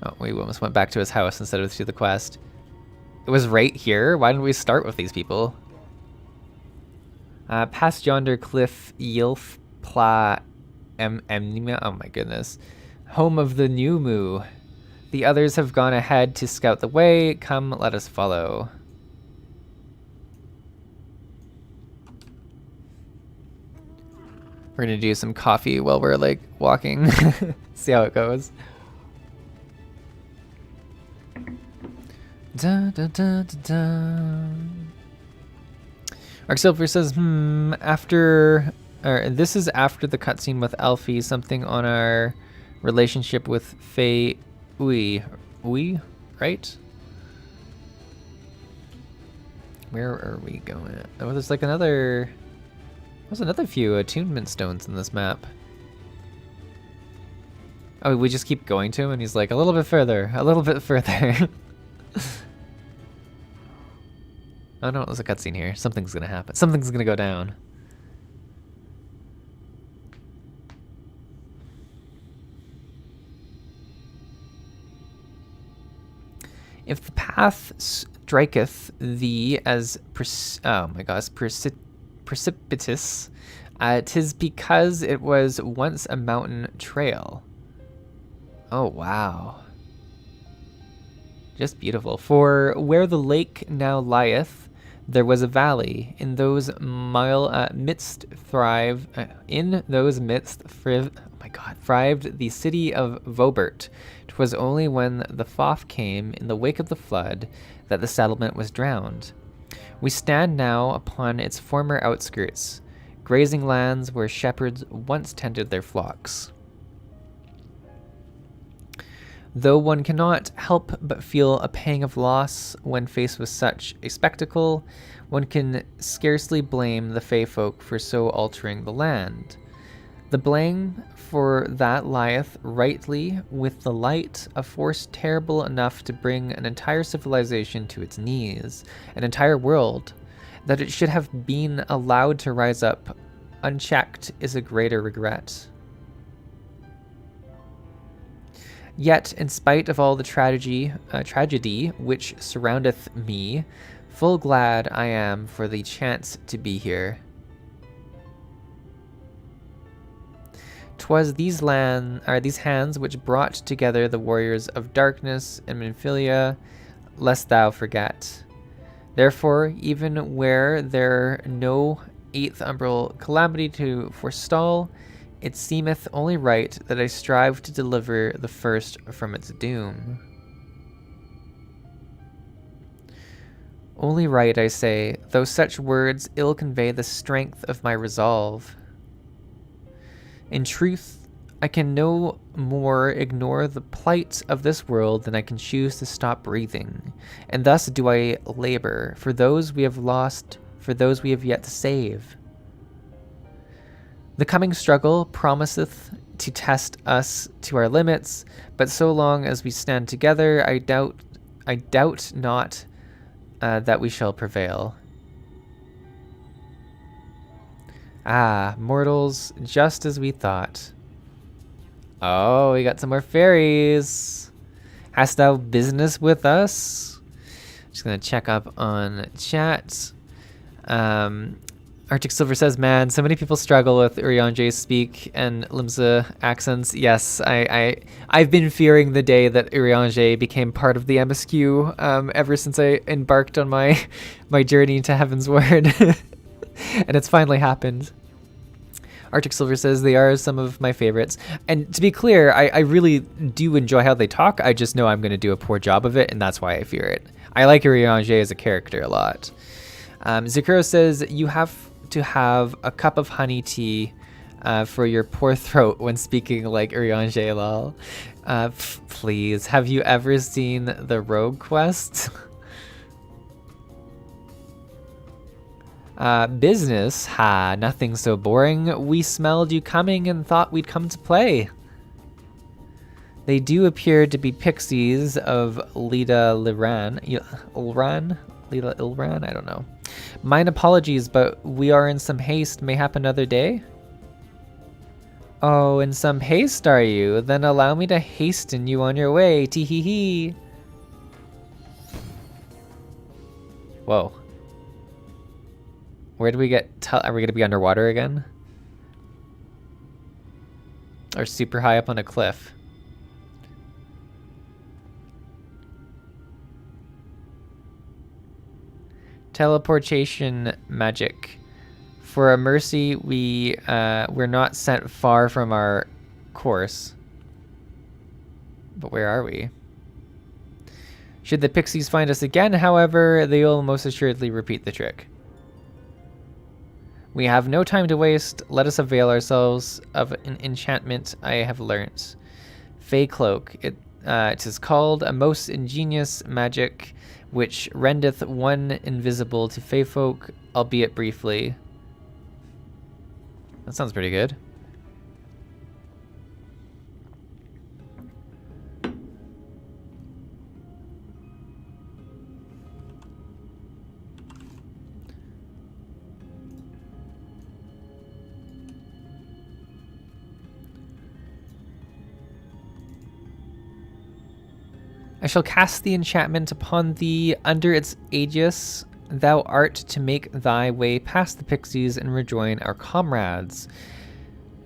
Oh, we almost went back to his house instead of to the quest. It was right here. Why didn't we start with these people? Past yonder cliff, Yilf Pla Emnima. Oh my goodness. Home of the new Mu. The others have gone ahead to scout the way. Come, let us follow. We're gonna do some coffee while we're like walking. See how it goes. Da, da, da, da, da. Arc Silver says, this is after the cutscene with Alfie, something on our relationship with Faye Ui, right? Where are we going? Oh, there's like another few attunement stones in this map. Oh, we just keep going to him and he's like, a little bit further, a little bit further. Oh no, there's a cutscene here. Something's gonna happen. Something's gonna go down. If the path striketh thee as precipitous, 'tis because it was once a mountain trail. Oh wow. Just beautiful. For where the lake now lieth, there was a valley. In those midst thrived the city of Vobert. 'Twas only when the Foth came in the wake of the flood that the settlement was drowned. We stand now upon its former outskirts, grazing lands where shepherds once tended their flocks. Though one cannot help but feel a pang of loss when faced with such a spectacle, one can scarcely blame the Fey folk for so altering the land. The blame for that lieth rightly with the light, a force terrible enough to bring an entire civilization to its knees, an entire world. That it should have been allowed to rise up unchecked is a greater regret. Yet, in spite of all the tragedy which surroundeth me, full glad I am for the chance to be here. 'Twas these hands which brought together the warriors of darkness and Minfilia, lest thou forget. Therefore, even where there no eighth umbral calamity to forestall, it seemeth only right that I strive to deliver the first from its doom. Only right, I say, though such words ill convey the strength of my resolve. In truth, I can no more ignore the plight of this world than I can choose to stop breathing, and thus do I labor for those we have lost, for those we have yet to save. The coming struggle promiseth to test us to our limits, but so long as we stand together, I doubt not that we shall prevail. Ah, mortals, just as we thought. Oh, we got some more fairies. Hast thou business with us? Just gonna check up on chat. Arctic Silver says, man, so many people struggle with Urianje's speak and Limsa accents. Yes, I've been fearing the day that Urianje became part of the MSQ ever since I embarked on my journey to Heaven's Word. And it's finally happened. Arctic Silver says they are some of my favorites. And to be clear, I really do enjoy how they talk. I just know I'm going to do a poor job of it, and that's why I fear it. I like Urianje as a character a lot. Zakuro says, you have to have a cup of honey tea for your poor throat when speaking like Urianje lol. Please, have you ever seen the Rogue Quest? Business? Ha, nothing so boring. We smelled you coming and thought we'd come to play. They do appear to be pixies of Lida Ilran? Lida Ilran? I don't know. Mine apologies, but we are in some haste. Mayhap another day? Oh, in some haste are you? Then allow me to hasten you on your way. Tee-hee-hee. Whoa. Where do we get... Are we going to be underwater again? Or super high up on a cliff? Teleportation magic. For a mercy, we're not sent far from our course. But where are we? Should the pixies find us again, however, they will most assuredly repeat the trick. We have no time to waste. Let us avail ourselves of an enchantment I have learnt. Fey Cloak. It is called a most ingenious magic which rendeth one invisible to Fey folk, albeit briefly. That sounds pretty good. I shall cast the enchantment upon thee under its aegis. Thou art to make thy way past the pixies and rejoin our comrades.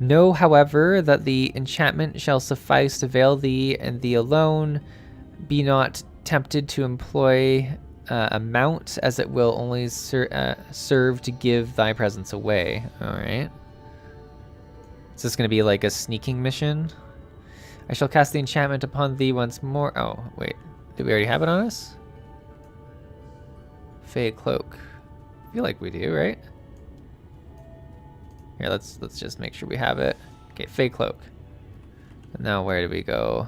Know, however, that the enchantment shall suffice to veil thee and thee alone. Be not tempted to employ a mount, as it will only serve to give thy presence away. All right. Is this going to be like a sneaking mission? I shall cast the enchantment upon thee once more. Oh, wait. Did we already have it on us? Fey Cloak. I feel like we do, right? Here, let's just make sure we have it. Okay, Fey Cloak. And now where do we go?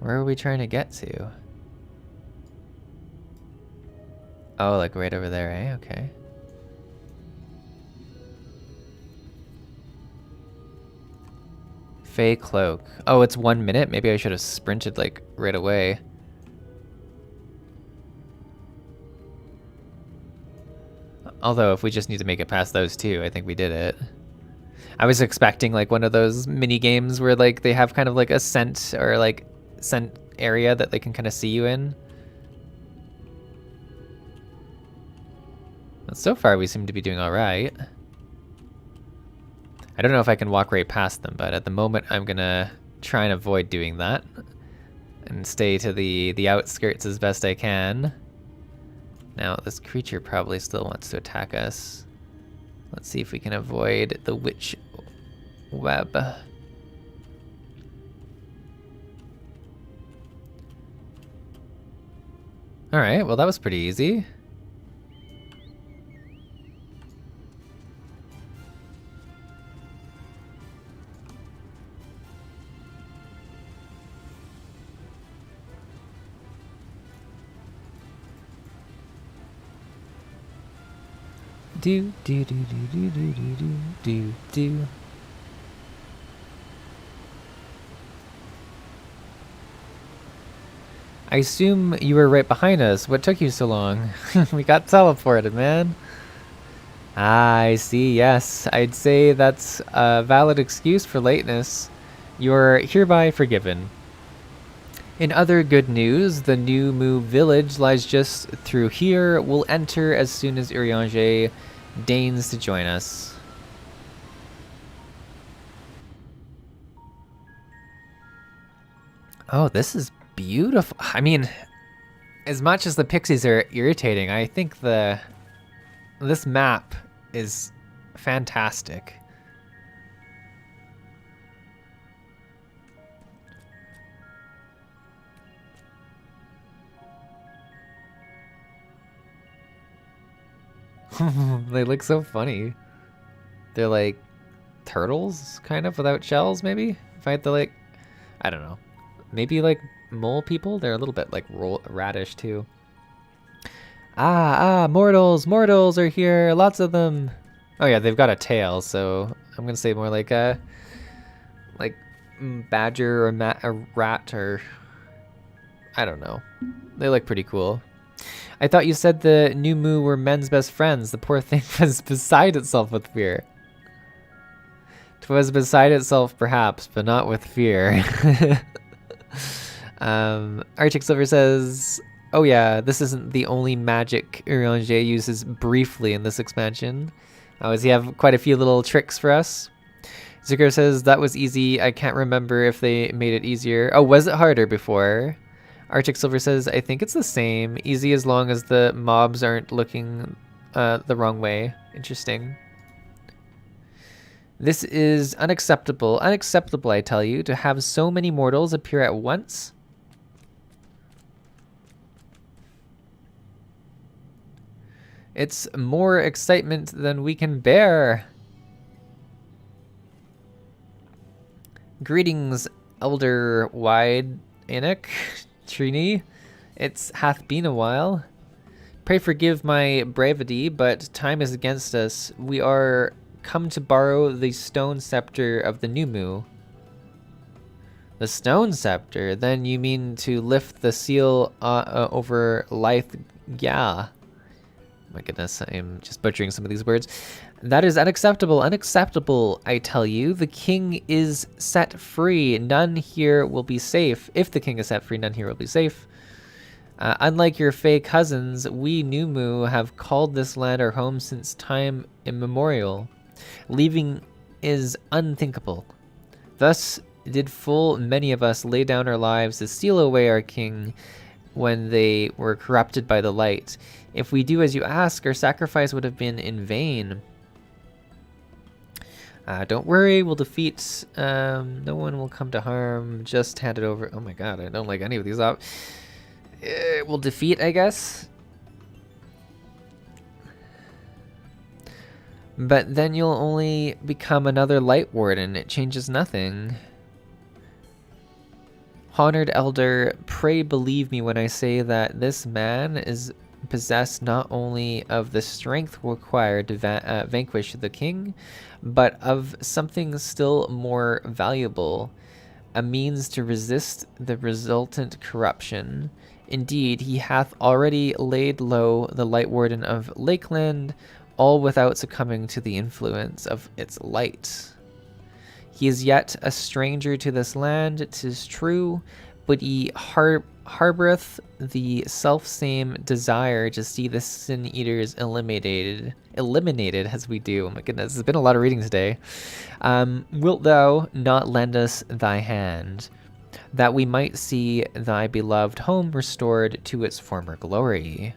Where are we trying to get to? Oh, like right over there, eh? Okay. Fey Cloak. Oh, it's 1 minute? Maybe I should have sprinted like right away. Although if we just need to make it past those two, I think we did it. I was expecting like one of those mini games where like they have kind of like a scent or like scent area that they can kind of see you in. But so far we seem to be doing all right. I don't know if I can walk right past them, but at the moment I'm gonna try and avoid doing that and stay to the outskirts as best I can. Now this creature probably still wants to attack us. Let's see if we can avoid the witch web. Alright, well that was pretty easy. do do do do do do do do do. I assume you were right behind us. What took you so long? We got teleported, man. I see, yes. I'd say that's a valid excuse for lateness. You're hereby forgiven. In other good news, the new Mu village lies just through here. We'll enter as soon as Urianger deigns to join us. Oh, this is beautiful. I mean, as much as the pixies are irritating, I think this map is fantastic. They look so funny. They're like turtles, kind of, without shells, maybe? If I had to, like, I don't know. Maybe like mole people? They're a little bit like radish too. Mortals! Mortals are here! Lots of them! Oh yeah, they've got a tail, so I'm gonna say more like a badger or a rat, or I don't know. They look pretty cool. I thought you said the new Mu were men's best friends. The poor thing was beside itself with fear. 'Twas beside itself perhaps, but not with fear. Arctic Silver says, oh yeah, this isn't the only magic Urianger uses briefly in this expansion. Does he have quite a few little tricks for us? Zucker says, that was easy. I can't remember if they made it easier. Oh, was it harder before? Arctic Silver says, I think it's the same. Easy as long as the mobs aren't looking the wrong way. Interesting. This is unacceptable. Unacceptable, I tell you, to have so many mortals appear at once. It's more excitement than we can bear. Greetings, Elder Wide Enoch. Trini, it hath been a while. Pray forgive my brevity, but time is against us. We are come to borrow the stone scepter of the new Mu. The stone scepter? Then you mean to lift the seal over Lyth Gya. My goodness, I'm just butchering some of these words. That is unacceptable. Unacceptable, I tell you. The king is set free. None here will be safe. If the king is set free, none here will be safe. Unlike your Fey cousins, we New Mu have called this land our home since time immemorial. Leaving is unthinkable. Thus did full many of us lay down our lives to steal away our king when they were corrupted by the light. If we do as you ask, our sacrifice would have been in vain. Don't worry, we'll defeat. No one will come to harm. Just hand it over. Oh my god, I don't like any of these up. We'll defeat, I guess. But then you'll only become another Light Warden. It changes nothing. Honored Elder, pray believe me when I say that this man is possessed not only of the strength required to vanquish the king, but of something still more valuable, a means to resist the resultant corruption. Indeed, he hath already laid low the Light Warden of Lakeland, all without succumbing to the influence of its light. He is yet a stranger to this land, 'tis true, but he harboureth the self-same desire to see the Sin Eaters eliminated as we do. Oh my goodness, there's been a lot of reading today. Wilt thou not lend us thy hand, that we might see thy beloved home restored to its former glory?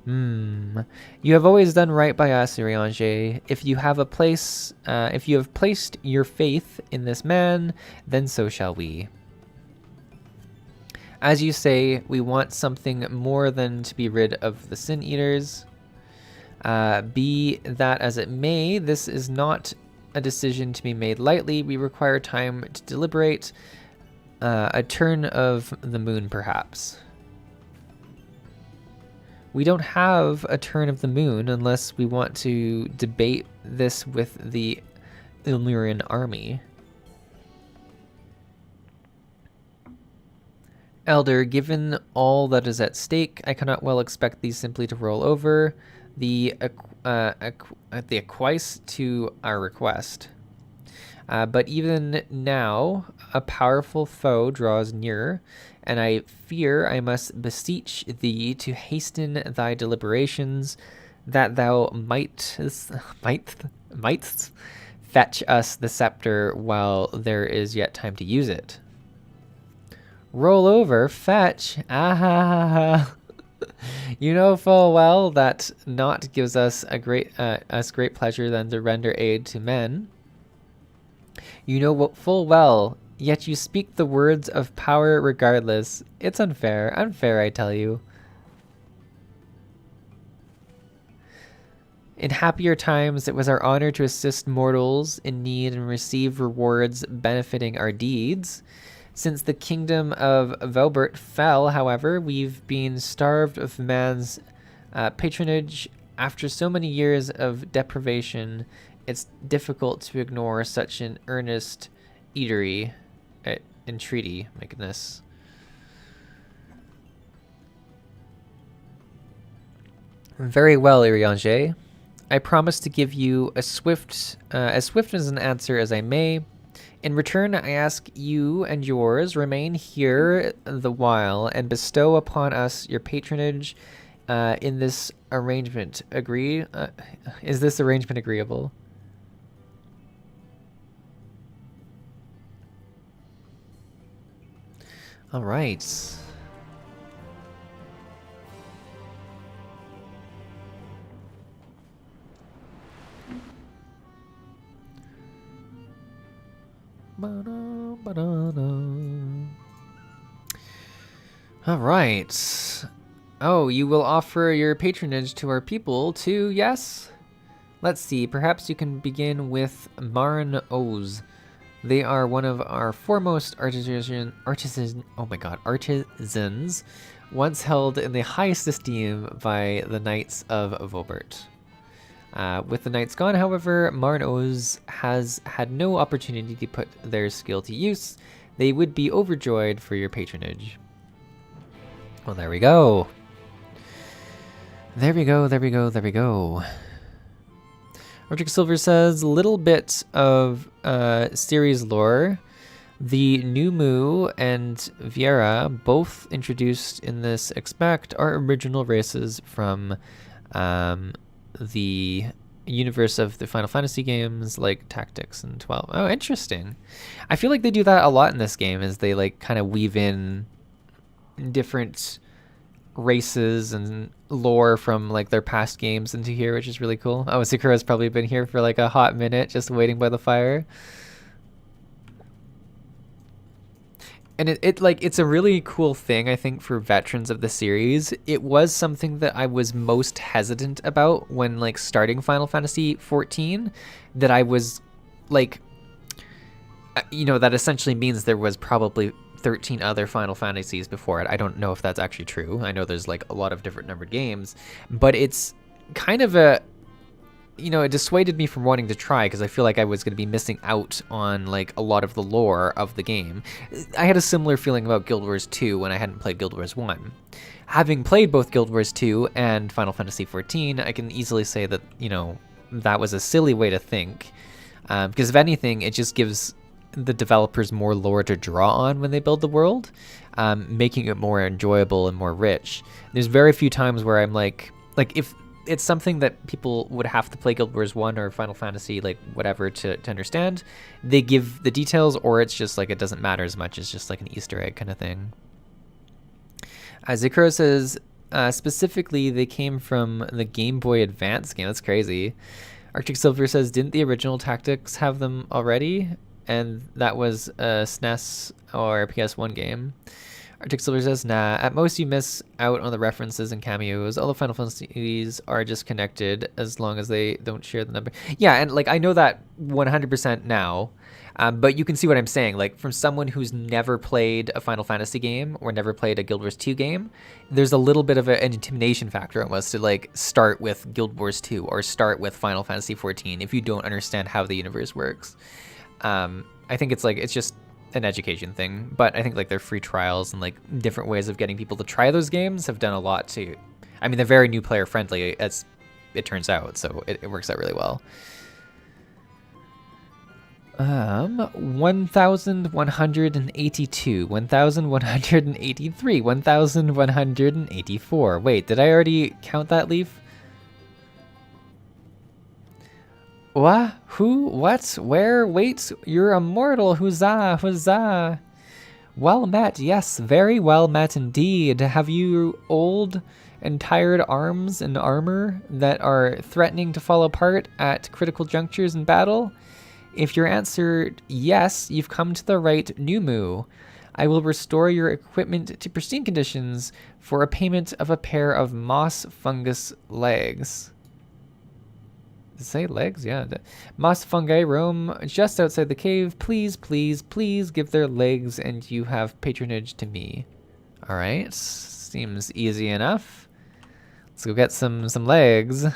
You have always done right by us, Urianger. If you have placed your faith in this man, then so shall we. As you say, we want something more than to be rid of the Sin Eaters. Be that as it may, this is not a decision to be made lightly. We require time to deliberate. A turn of the moon, perhaps. We don't have a turn of the moon unless we want to debate this with the Illyrian army. Elder, given all that is at stake, I cannot well expect these simply to roll over the acquiesce to our request. But even now, a powerful foe draws near, and I fear I must beseech thee to hasten thy deliberations, that thou mightst fetch us the scepter while there is yet time to use it. Roll over, fetch. Ah, you know full well that naught gives us great pleasure than to render aid to men. You know full well, yet you speak the words of power regardless. It's unfair, I tell you. In happier times, it was our honor to assist mortals in need and receive rewards benefiting our deeds. Since the kingdom of Velbert fell, however, we've been starved of man's patronage. After so many years of deprivation, it's difficult to ignore such an earnest entreaty. My goodness. Very well, Iriange. I promise to give you as swift as an answer as I may. In return, I ask you and yours remain here the while and bestow upon us your patronage in this arrangement. Agree? Is this arrangement agreeable? All right. All right. Oh, you will offer your patronage to our people too, yes? Let's see, perhaps you can begin with Marn Oz. They are one of our foremost artisans, once held in the highest esteem by the Knights of Vobert. With the Knights gone, however, Marn Oz has had no opportunity to put their skill to use. They would be overjoyed for your patronage. Well, there we go. There we go. Roderick Silver says, little bit of series lore. The Numu and Viera, both introduced in this expect, are original races from the universe of the Final Fantasy games, like Tactics and 12. Oh, interesting. I feel like they do that a lot in this game, is they like kind of weave in different races and lore from like their past games into here, which is really cool. Oh, Sakura's probably been here for like a hot minute just waiting by the fire. And it's a really cool thing, I think, for veterans of the series. It was something that I was most hesitant about when like starting Final Fantasy XIV, that I was like, that essentially means there was probably 13 other Final Fantasies before it. I don't know if that's actually true. I know there's like a lot of different numbered games, but it's kind of it dissuaded me from wanting to try because I feel like I was going to be missing out on like a lot of the lore of the game. I had a similar feeling about Guild Wars 2 when I hadn't played Guild Wars 1. Having played both Guild Wars 2 and Final Fantasy XIV, I can easily say that, that was a silly way to think. Because if anything, it just gives the developers more lore to draw on when they build the world, making it more enjoyable and more rich. There's very few times where I'm like if it's something that people would have to play Guild Wars 1 or Final Fantasy, like whatever, to understand, they give the details, or it's just like it doesn't matter as much. It's just like an Easter egg kind of thing. Zikro says, specifically, they came from the Game Boy Advance game. That's crazy. Arctic Silver says, didn't the original Tactics have them already? And that was a SNES or PS1 game. Arctic Silver says, nah, at most you miss out on the references and cameos. All the Final Fantasies are just connected as long as they don't share the number. Yeah, and like I know that 100% now, but you can see what I'm saying. Like from someone who's never played a Final Fantasy game or never played a Guild Wars 2 game, there's a little bit of an intimidation factor almost to like start with Guild Wars 2 or start with Final Fantasy 14 if you don't understand how the universe works. I think it's like, it's just an education thing, but I think like their free trials and like different ways of getting people to try those games have done a lot to, I mean, they're very new player friendly as it turns out, so it works out really well. 1182, 1183, 1184. Wait, did I already count that, Leaf? What? Who? What? Where? Wait, you're immortal. Huzzah, huzzah. Well met, yes, very well met indeed. Have you old and tired arms and armor that are threatening to fall apart at critical junctures in battle? If your answer yes, you've come to the right Numu. I will restore your equipment to pristine conditions for a payment of a pair of moss fungus legs. Say legs? Yeah. Moss fungi roam just outside the cave. Please, please, please give their legs and you have patronage to me. Alright. Seems easy enough. Let's go get some legs.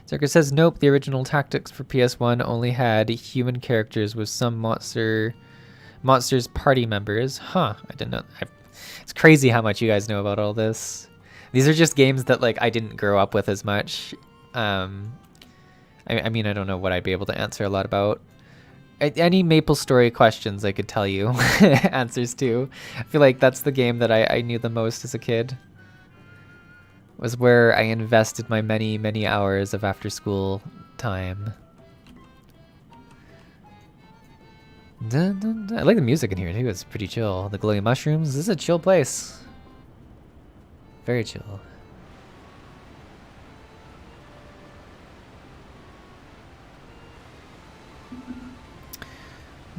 Circus says, nope, the original tactics for PS1 only had human characters with some monsters party members. Huh, I didn't know. It's crazy how much you guys know about all this. These are just games that like I didn't grow up with as much. I mean, I don't know what I'd be able to answer a lot about. Any MapleStory questions I could tell you answers to. I feel like that's the game that I knew the most as a kid. Was where I invested my many, many hours of after school time. Dun, dun, dun. I like the music in here too, it's pretty chill. The glowing mushrooms, this is a chill place. Very chill.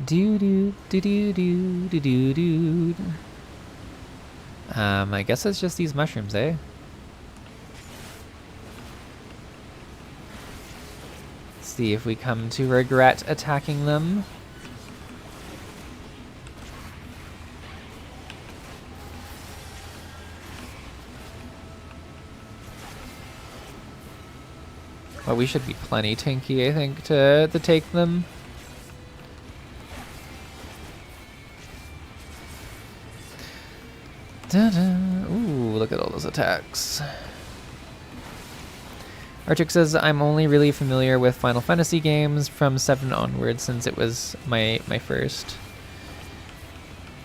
Do do do do do do do do. I guess it's just these mushrooms, eh? See if we come to regret attacking them. Well, we should be plenty tanky, I think, to take them. Da-da. Ooh, look at all those attacks. Arctic says, I'm only really familiar with Final Fantasy games from 7 onwards since it was my first.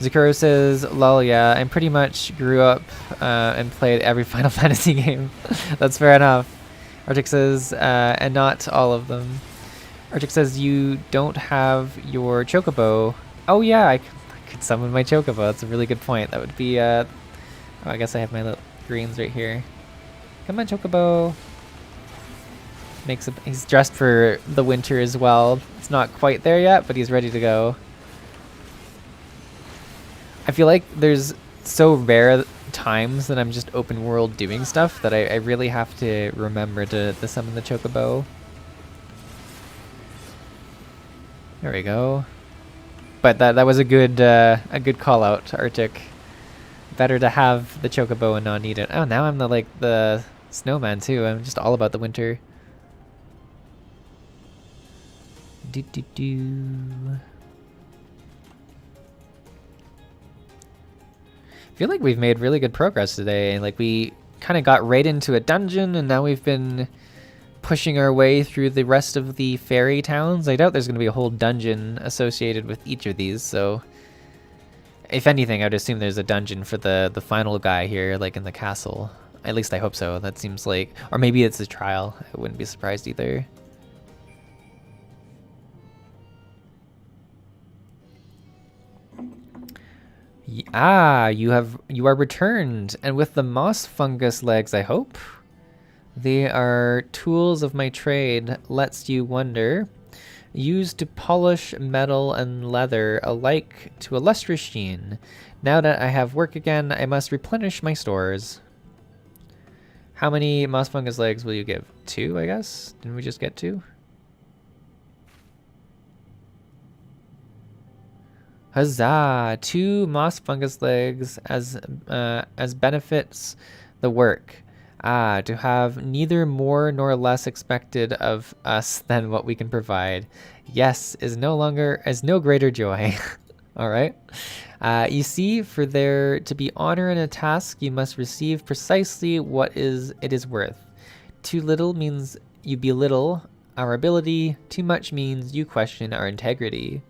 Zakuro says, lol, yeah, I pretty much grew up and played every Final Fantasy game. That's fair enough. Arctic says, and not all of them. Arctic says, you don't have your chocobo. Oh yeah, I could summon my chocobo. That's a really good point. That would be, oh, I guess I have my little greens right here. Come on, chocobo. He's dressed for the winter as well. It's not quite there yet, but he's ready to go. I feel like there's so rare times that I'm just open world doing stuff that I really have to remember to summon the chocobo. There we go. But that was a good call out, Arctic. Better to have the chocobo and not need it. Oh, now I'm the snowman too. I'm just all about the winter. Do do do. I feel like we've made really good progress today. Like we kind of got right into a dungeon and now we've been pushing our way through the rest of the fairy towns. I doubt there's going to be a whole dungeon associated with each of these, so if anything, I'd assume there's a dungeon for the final guy here, like in the castle. At least I hope so. That seems like, or maybe it's a trial. I wouldn't be surprised either. Ah, you are returned, and with the moss fungus legs, I hope. They are tools of my trade. Lets you wonder. used to polish metal and leather alike to a lustrous sheen. Now that I have work again, I must replenish my stores. How many moss fungus legs will you give? 2, I guess? Didn't we just get 2? Huzzah! 2 moss fungus legs as benefits the work. Ah, to have neither more nor less expected of us than what we can provide. Yes, is no greater joy. All right. You see, for there to be honor in a task, you must receive precisely what it is worth. Too little means you belittle our ability. Too much means you question our integrity.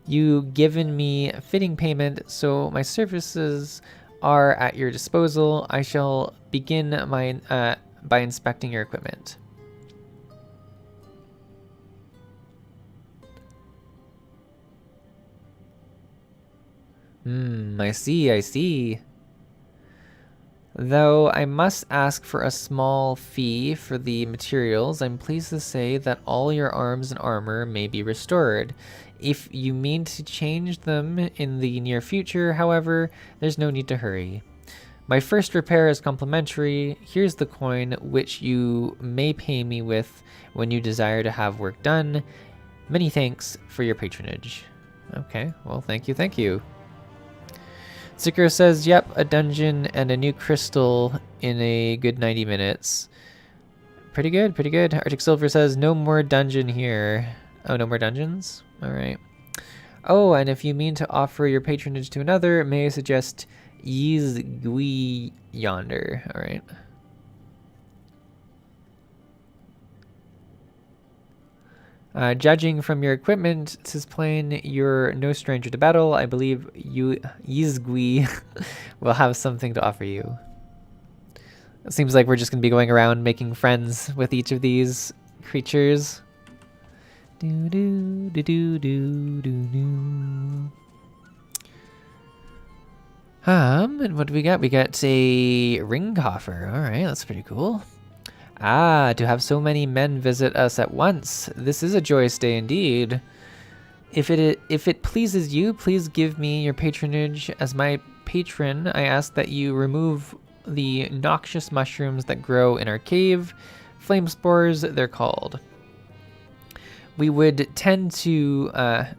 You given me fitting payment, so my services are at your disposal. I shall begin by inspecting your equipment. I see. Though I must ask for a small fee for the materials, I'm pleased to say that all your arms and armor may be restored. If you mean to change them in the near future, however, there's no need to hurry. My first repair is complimentary. Here's the coin which you may pay me with when you desire to have work done. Many thanks for your patronage. Okay, well, thank you. Zikro says, yep, a dungeon and a new crystal in a good 90 minutes. Pretty good. Arctic Silver says, no more dungeon here. Oh, no more dungeons? All right. Oh, and if you mean to offer your patronage to another, may I suggest Yizgui yonder. All right. Judging from your equipment, it says plain you're no stranger to battle. I believe Yizgui will have something to offer you. It seems like we're just going to be going around making friends with each of these creatures. And what do we got? We got a ring coffer. All right, that's pretty cool. Ah, to have so many men visit us at once. This is a joyous day indeed. If it pleases you, please give me your patronage. As my patron, I ask that you remove the noxious mushrooms that grow in our cave. Flame spores, they're called. We would tend to them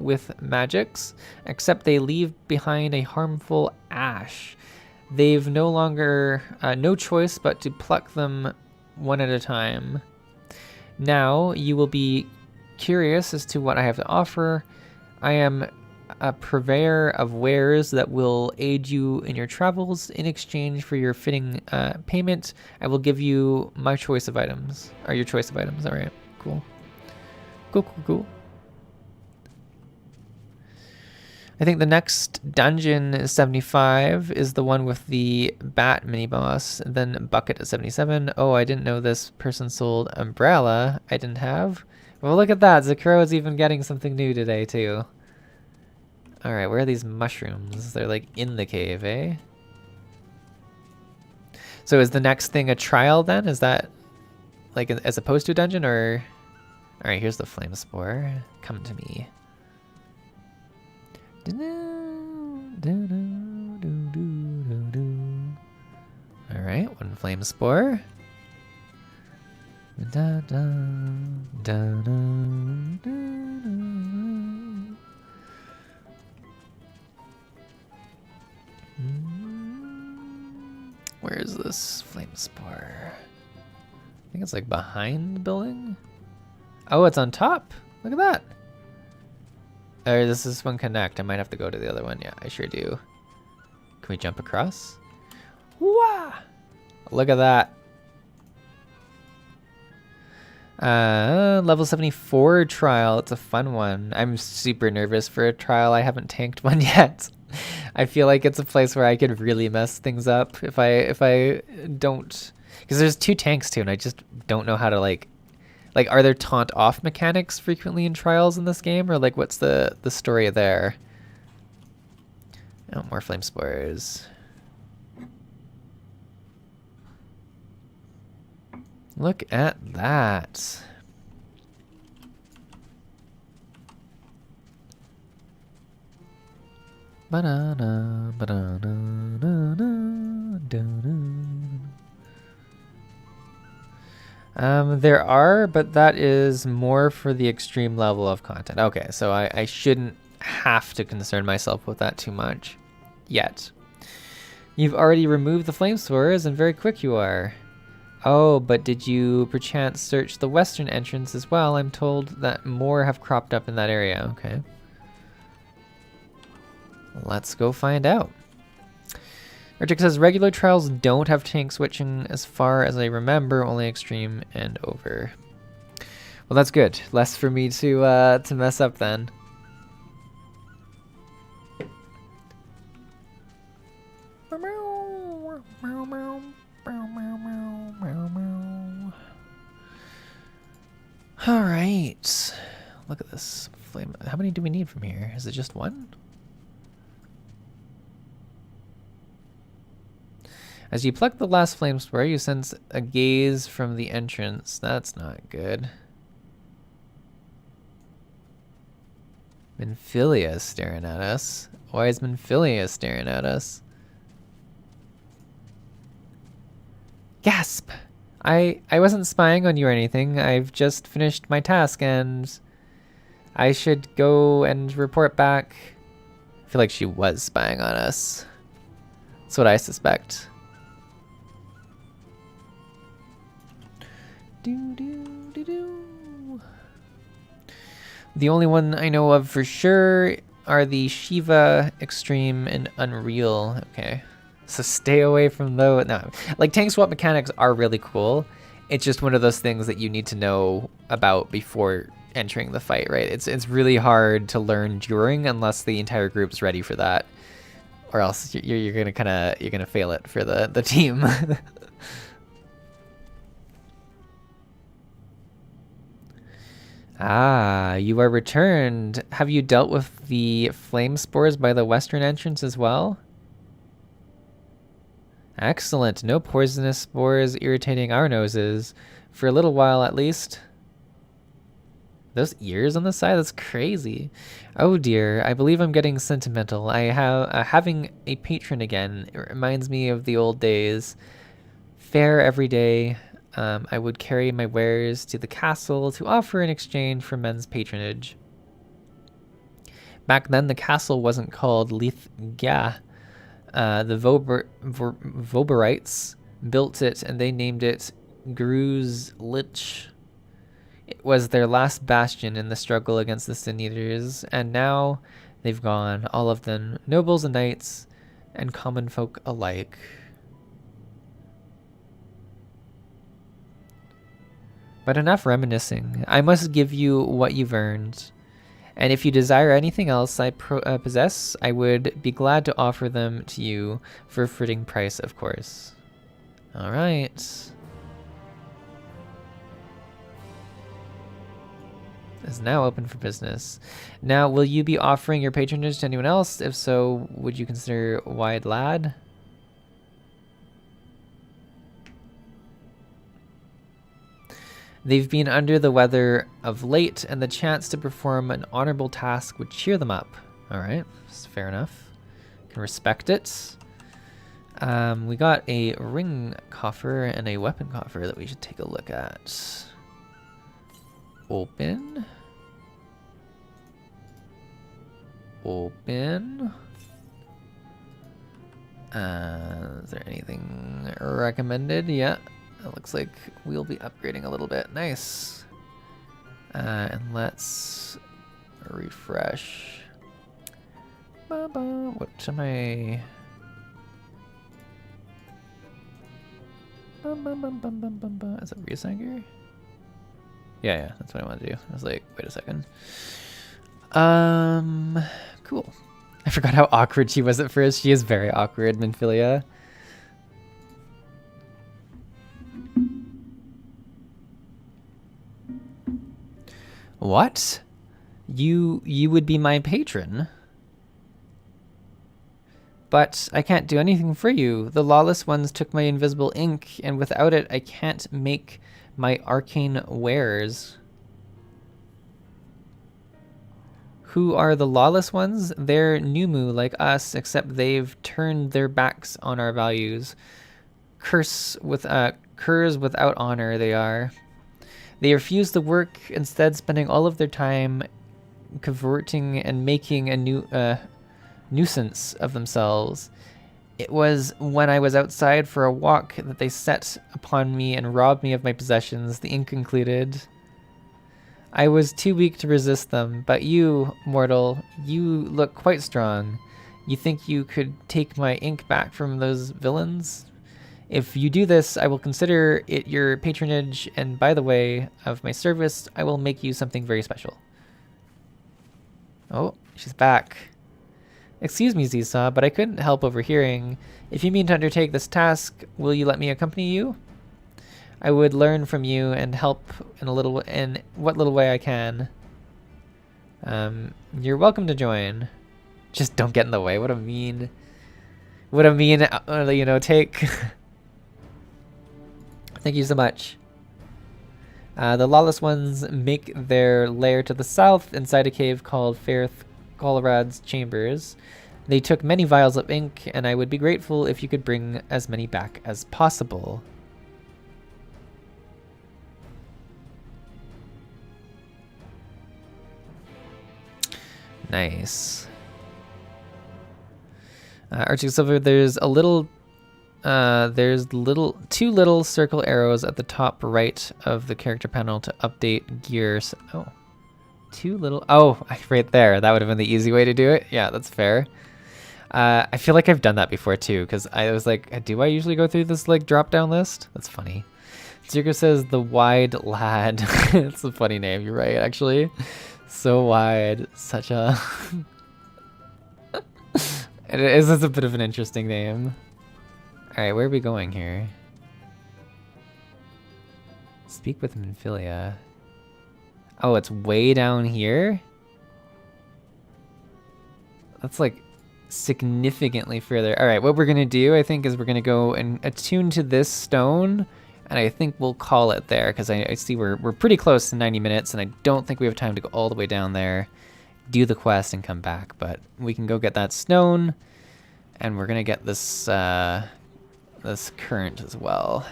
with magics, except they leave behind a harmful ash. They've no longer no choice but to pluck them one at a time. Now you will be curious as to what I have to offer. I am a purveyor of wares that will aid you in your travels. In exchange for your fitting payment, I will give you my choice of items, or your choice of items. All right, cool. I think the next dungeon 75 is the one with the bat mini boss, then bucket at 77. Oh, I didn't know this person sold umbrella. I didn't have. Well, look at that. Zakuro is even getting something new today too. All right, where are these mushrooms? They're like in the cave, eh? So is the next thing a trial then? Is that like as opposed to a dungeon, or? All right, here's the flame spore. Come to me. All right, one flame spore. Where is this flame spore? I think it's like behind the building. Oh, it's on top. Look at that. Or does this one connect? I might have to go to the other one. Yeah, I sure do. Can we jump across? Wah! Look at that. Level 74 trial. It's a fun one. I'm super nervous for a trial. I haven't tanked one yet. I feel like it's a place where I could really mess things up if I don't, because there's 2 tanks too, and I just don't know how to like are there taunt off mechanics frequently in trials in this game, or like what's the story there? Oh, more flame spores. Look at that. Ba-da-da, ba-da-da-da-da. There are, but that is more for the extreme level of content. Okay, so I shouldn't have to concern myself with that too much yet. You've already removed the flame swords, and very quick you are. Oh, but did you perchance search the western entrance as well? I'm told that more have cropped up in that area. Okay. Let's go find out. Arctic says regular trials don't have tank switching as far as I remember, only extreme and over. Well, that's good. Less for me to mess up then. All right. Look at this flame. How many do we need from here? Is it just one? As you pluck the last flame spore, you sense a gaze from the entrance. That's not good. Minfilia is staring at us. Why is Minfilia staring at us? Gasp! I wasn't spying on you or anything. I've just finished my task and I should go and report back. I feel like she was spying on us. That's what I suspect. The only one I know of for sure are the Shiva, Extreme, and Unreal. Okay. So stay away from those. No, like tank swap mechanics are really cool. It's just one of those things that you need to know about before entering the fight, right? It's really hard to learn during unless the entire group's ready for that, or else you're gonna fail it for the team. Ah, you are returned. Have you dealt with the flame spores by the western entrance as well? Excellent. No poisonous spores irritating our noses. For a little while, at least. Those ears on the side? That's crazy. Oh dear, I believe I'm getting sentimental. I have having a patron again. It reminds me of the old days. Fair every day. I would carry my wares to the castle to offer in exchange for men's patronage. Back then, the castle wasn't called Lithga. The Voberites built it and they named it Gruz Lich. It was their last bastion in the struggle against the Sin Eaters, and now they've gone, all of them, nobles and knights, and common folk alike. But enough reminiscing. I must give you what you've earned. And if you desire anything else I possess, I would be glad to offer them to you for a fitting price, of course. All right. Is now open for business. Now, will you be offering your patronage to anyone else? If so, would you consider Wide Lad? They've been under the weather of late, and the chance to perform an honorable task would cheer them up. All right, that's fair enough. Can respect it. We got a ring coffer and a weapon coffer that we should take a look at. Open. Open. Is there anything recommended? Yeah. It looks like we'll be upgrading a little bit. Nice. And let's refresh. What am I? Is it Reasanger? Yeah, that's what I wanted to do. I was like, wait a second. Cool. I forgot how awkward she was at first. She is very awkward, Minfilia. What? You would be my patron? But I can't do anything for you. The lawless ones took my invisible ink, and without it, I can't make my arcane wares. Who are the lawless ones? They're Numu like us, except they've turned their backs on our values. Curs without honor they are. They refuse to work, instead spending all of their time cavorting and making a nuisance of themselves. It was when I was outside for a walk that they set upon me and robbed me of my possessions, the ink included. I was too weak to resist them, but you, mortal, you look quite strong. You think you could take my ink back from those villains? If you do this, I will consider it your patronage, and by the way of my service, I will make you something very special. Oh, she's back. Excuse me, Zisaw, but I couldn't help overhearing. If you mean to undertake this task, will you let me accompany you? I would learn from you and help in what little way I can. You're welcome to join. Just don't get in the way. What a mean take. Thank you so much. The lawless ones make their lair to the south inside a cave called Fairth Colorad's Chambers. They took many vials of ink, and I would be grateful if you could bring as many back as possible. Nice. Arctic Silver, there's two little circle arrows at the top right of the character panel to update gears. Oh, right there. That would have been the easy way to do it. Yeah, that's fair. I feel like I've done that before too, because I was like, do I usually go through this like drop down list? That's funny. Zirko says the Wide Lad. It's a funny name. You're right, actually. So wide. Such a. It is a bit of an interesting name. All right, where are we going here? Speak with Minfilia. Oh, it's way down here? That's like significantly further. All right, what we're gonna do, I think, is we're gonna go and attune to this stone, and I think we'll call it there, because I see we're pretty close to 90 minutes, and I don't think we have time to go all the way down there, do the quest, and come back. But we can go get that stone, and we're gonna get this this current as well.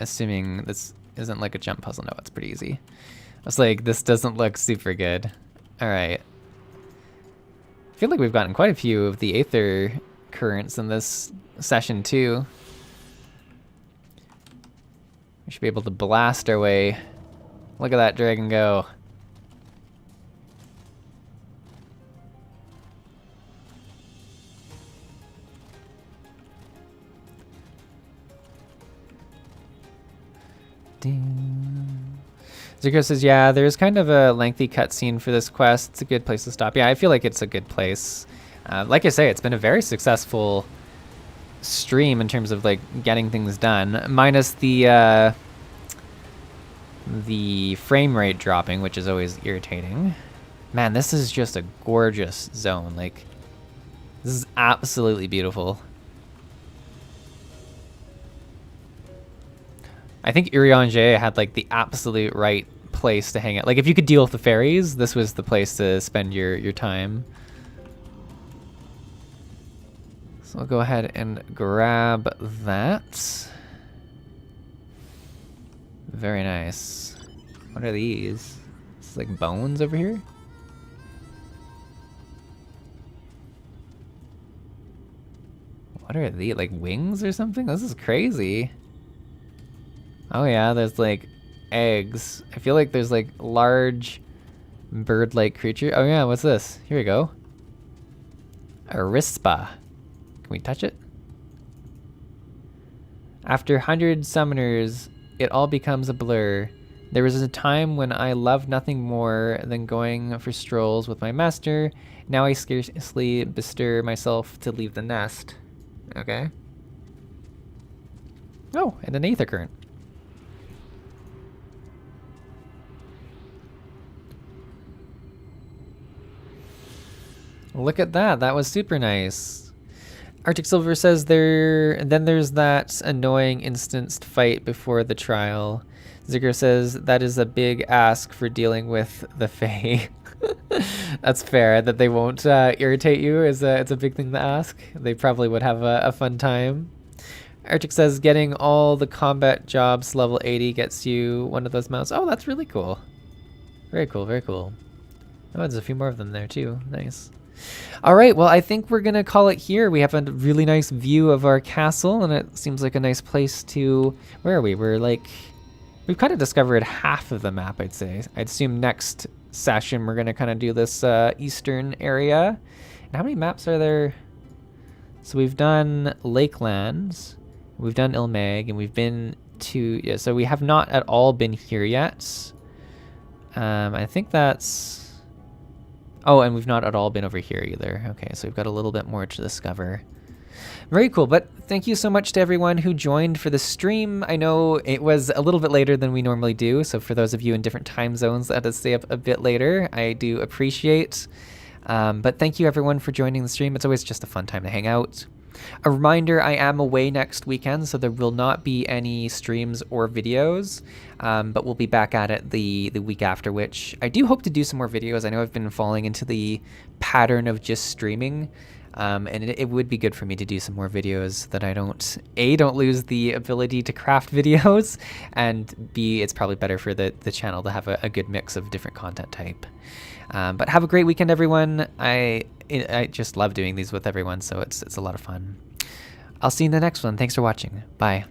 Assuming this isn't like a jump puzzle. No, it's pretty easy. I was like, this doesn't look super good. All right. I feel like we've gotten quite a few of the Aether currents in this session too. We should be able to blast our way. Look at that dragon go. Zuko says, yeah, there's kind of a lengthy cutscene for this quest. It's a good place to stop. Yeah, I feel like it's a good place. Like I say, it's been a very successful stream in terms of like getting things done, minus the frame rate dropping, which is always irritating. Man, this is just a gorgeous zone. Like, this is absolutely beautiful. I think Urianger had like the absolute right place to hang out. Like, if you could deal with the fairies, this was the place to spend your time. So I'll go ahead and grab that. Very nice. What are these? It's like bones over here? What are these? Like wings or something? This is crazy. Oh yeah, there's like eggs. I feel like there's like large bird-like creature. Oh yeah, what's this? Here we go. A Rispa. Can we touch it? After 100 summoners, it all becomes a blur. There was a time when I loved nothing more than going for strolls with my master. Now I scarcely bestir myself to leave the nest. Okay. Oh, and an Aether current. Look at that. That was super nice. Arctic Silver says then there's that annoying instanced fight before the trial. Zigger says that is a big ask for dealing with the Fae. That's fair. That they won't irritate you it's a big thing to ask. They probably would have a fun time. Arctic says getting all the combat jobs level 80 gets you one of those mounts. Oh, that's really cool. Very cool, very cool. Oh, there's a few more of them there too. Nice. All right, well, I think we're going to call it here. We have a really nice view of our castle, and it seems like a nice place to... Where are we? We're like... We've kind of discovered half of the map, I'd say. I'd assume next session we're going to kind of do this eastern area. And how many maps are there? So we've done Lakelands, we've done Ilmag, and we've been to... Yeah, so we have not at all been here yet. I think that's... Oh, and we've not at all been over here either. Okay, so we've got a little bit more to discover. Very cool, but thank you so much to everyone who joined for the stream. I know it was a little bit later than we normally do, so for those of you in different time zones that had to stay up a bit later, I do appreciate. But thank you everyone for joining the stream. It's always just a fun time to hang out. A reminder, I am away next weekend, so there will not be any streams or videos, but we'll be back at it the week after, which I do hope to do some more videos. I know I've been falling into the pattern of just streaming, and it would be good for me to do some more videos that I don't lose the ability to craft videos, and B, it's probably better for the channel to have a good mix of different content type. But have a great weekend, everyone. I just love doing these with everyone, so it's a lot of fun. I'll see you in the next one. Thanks for watching. Bye.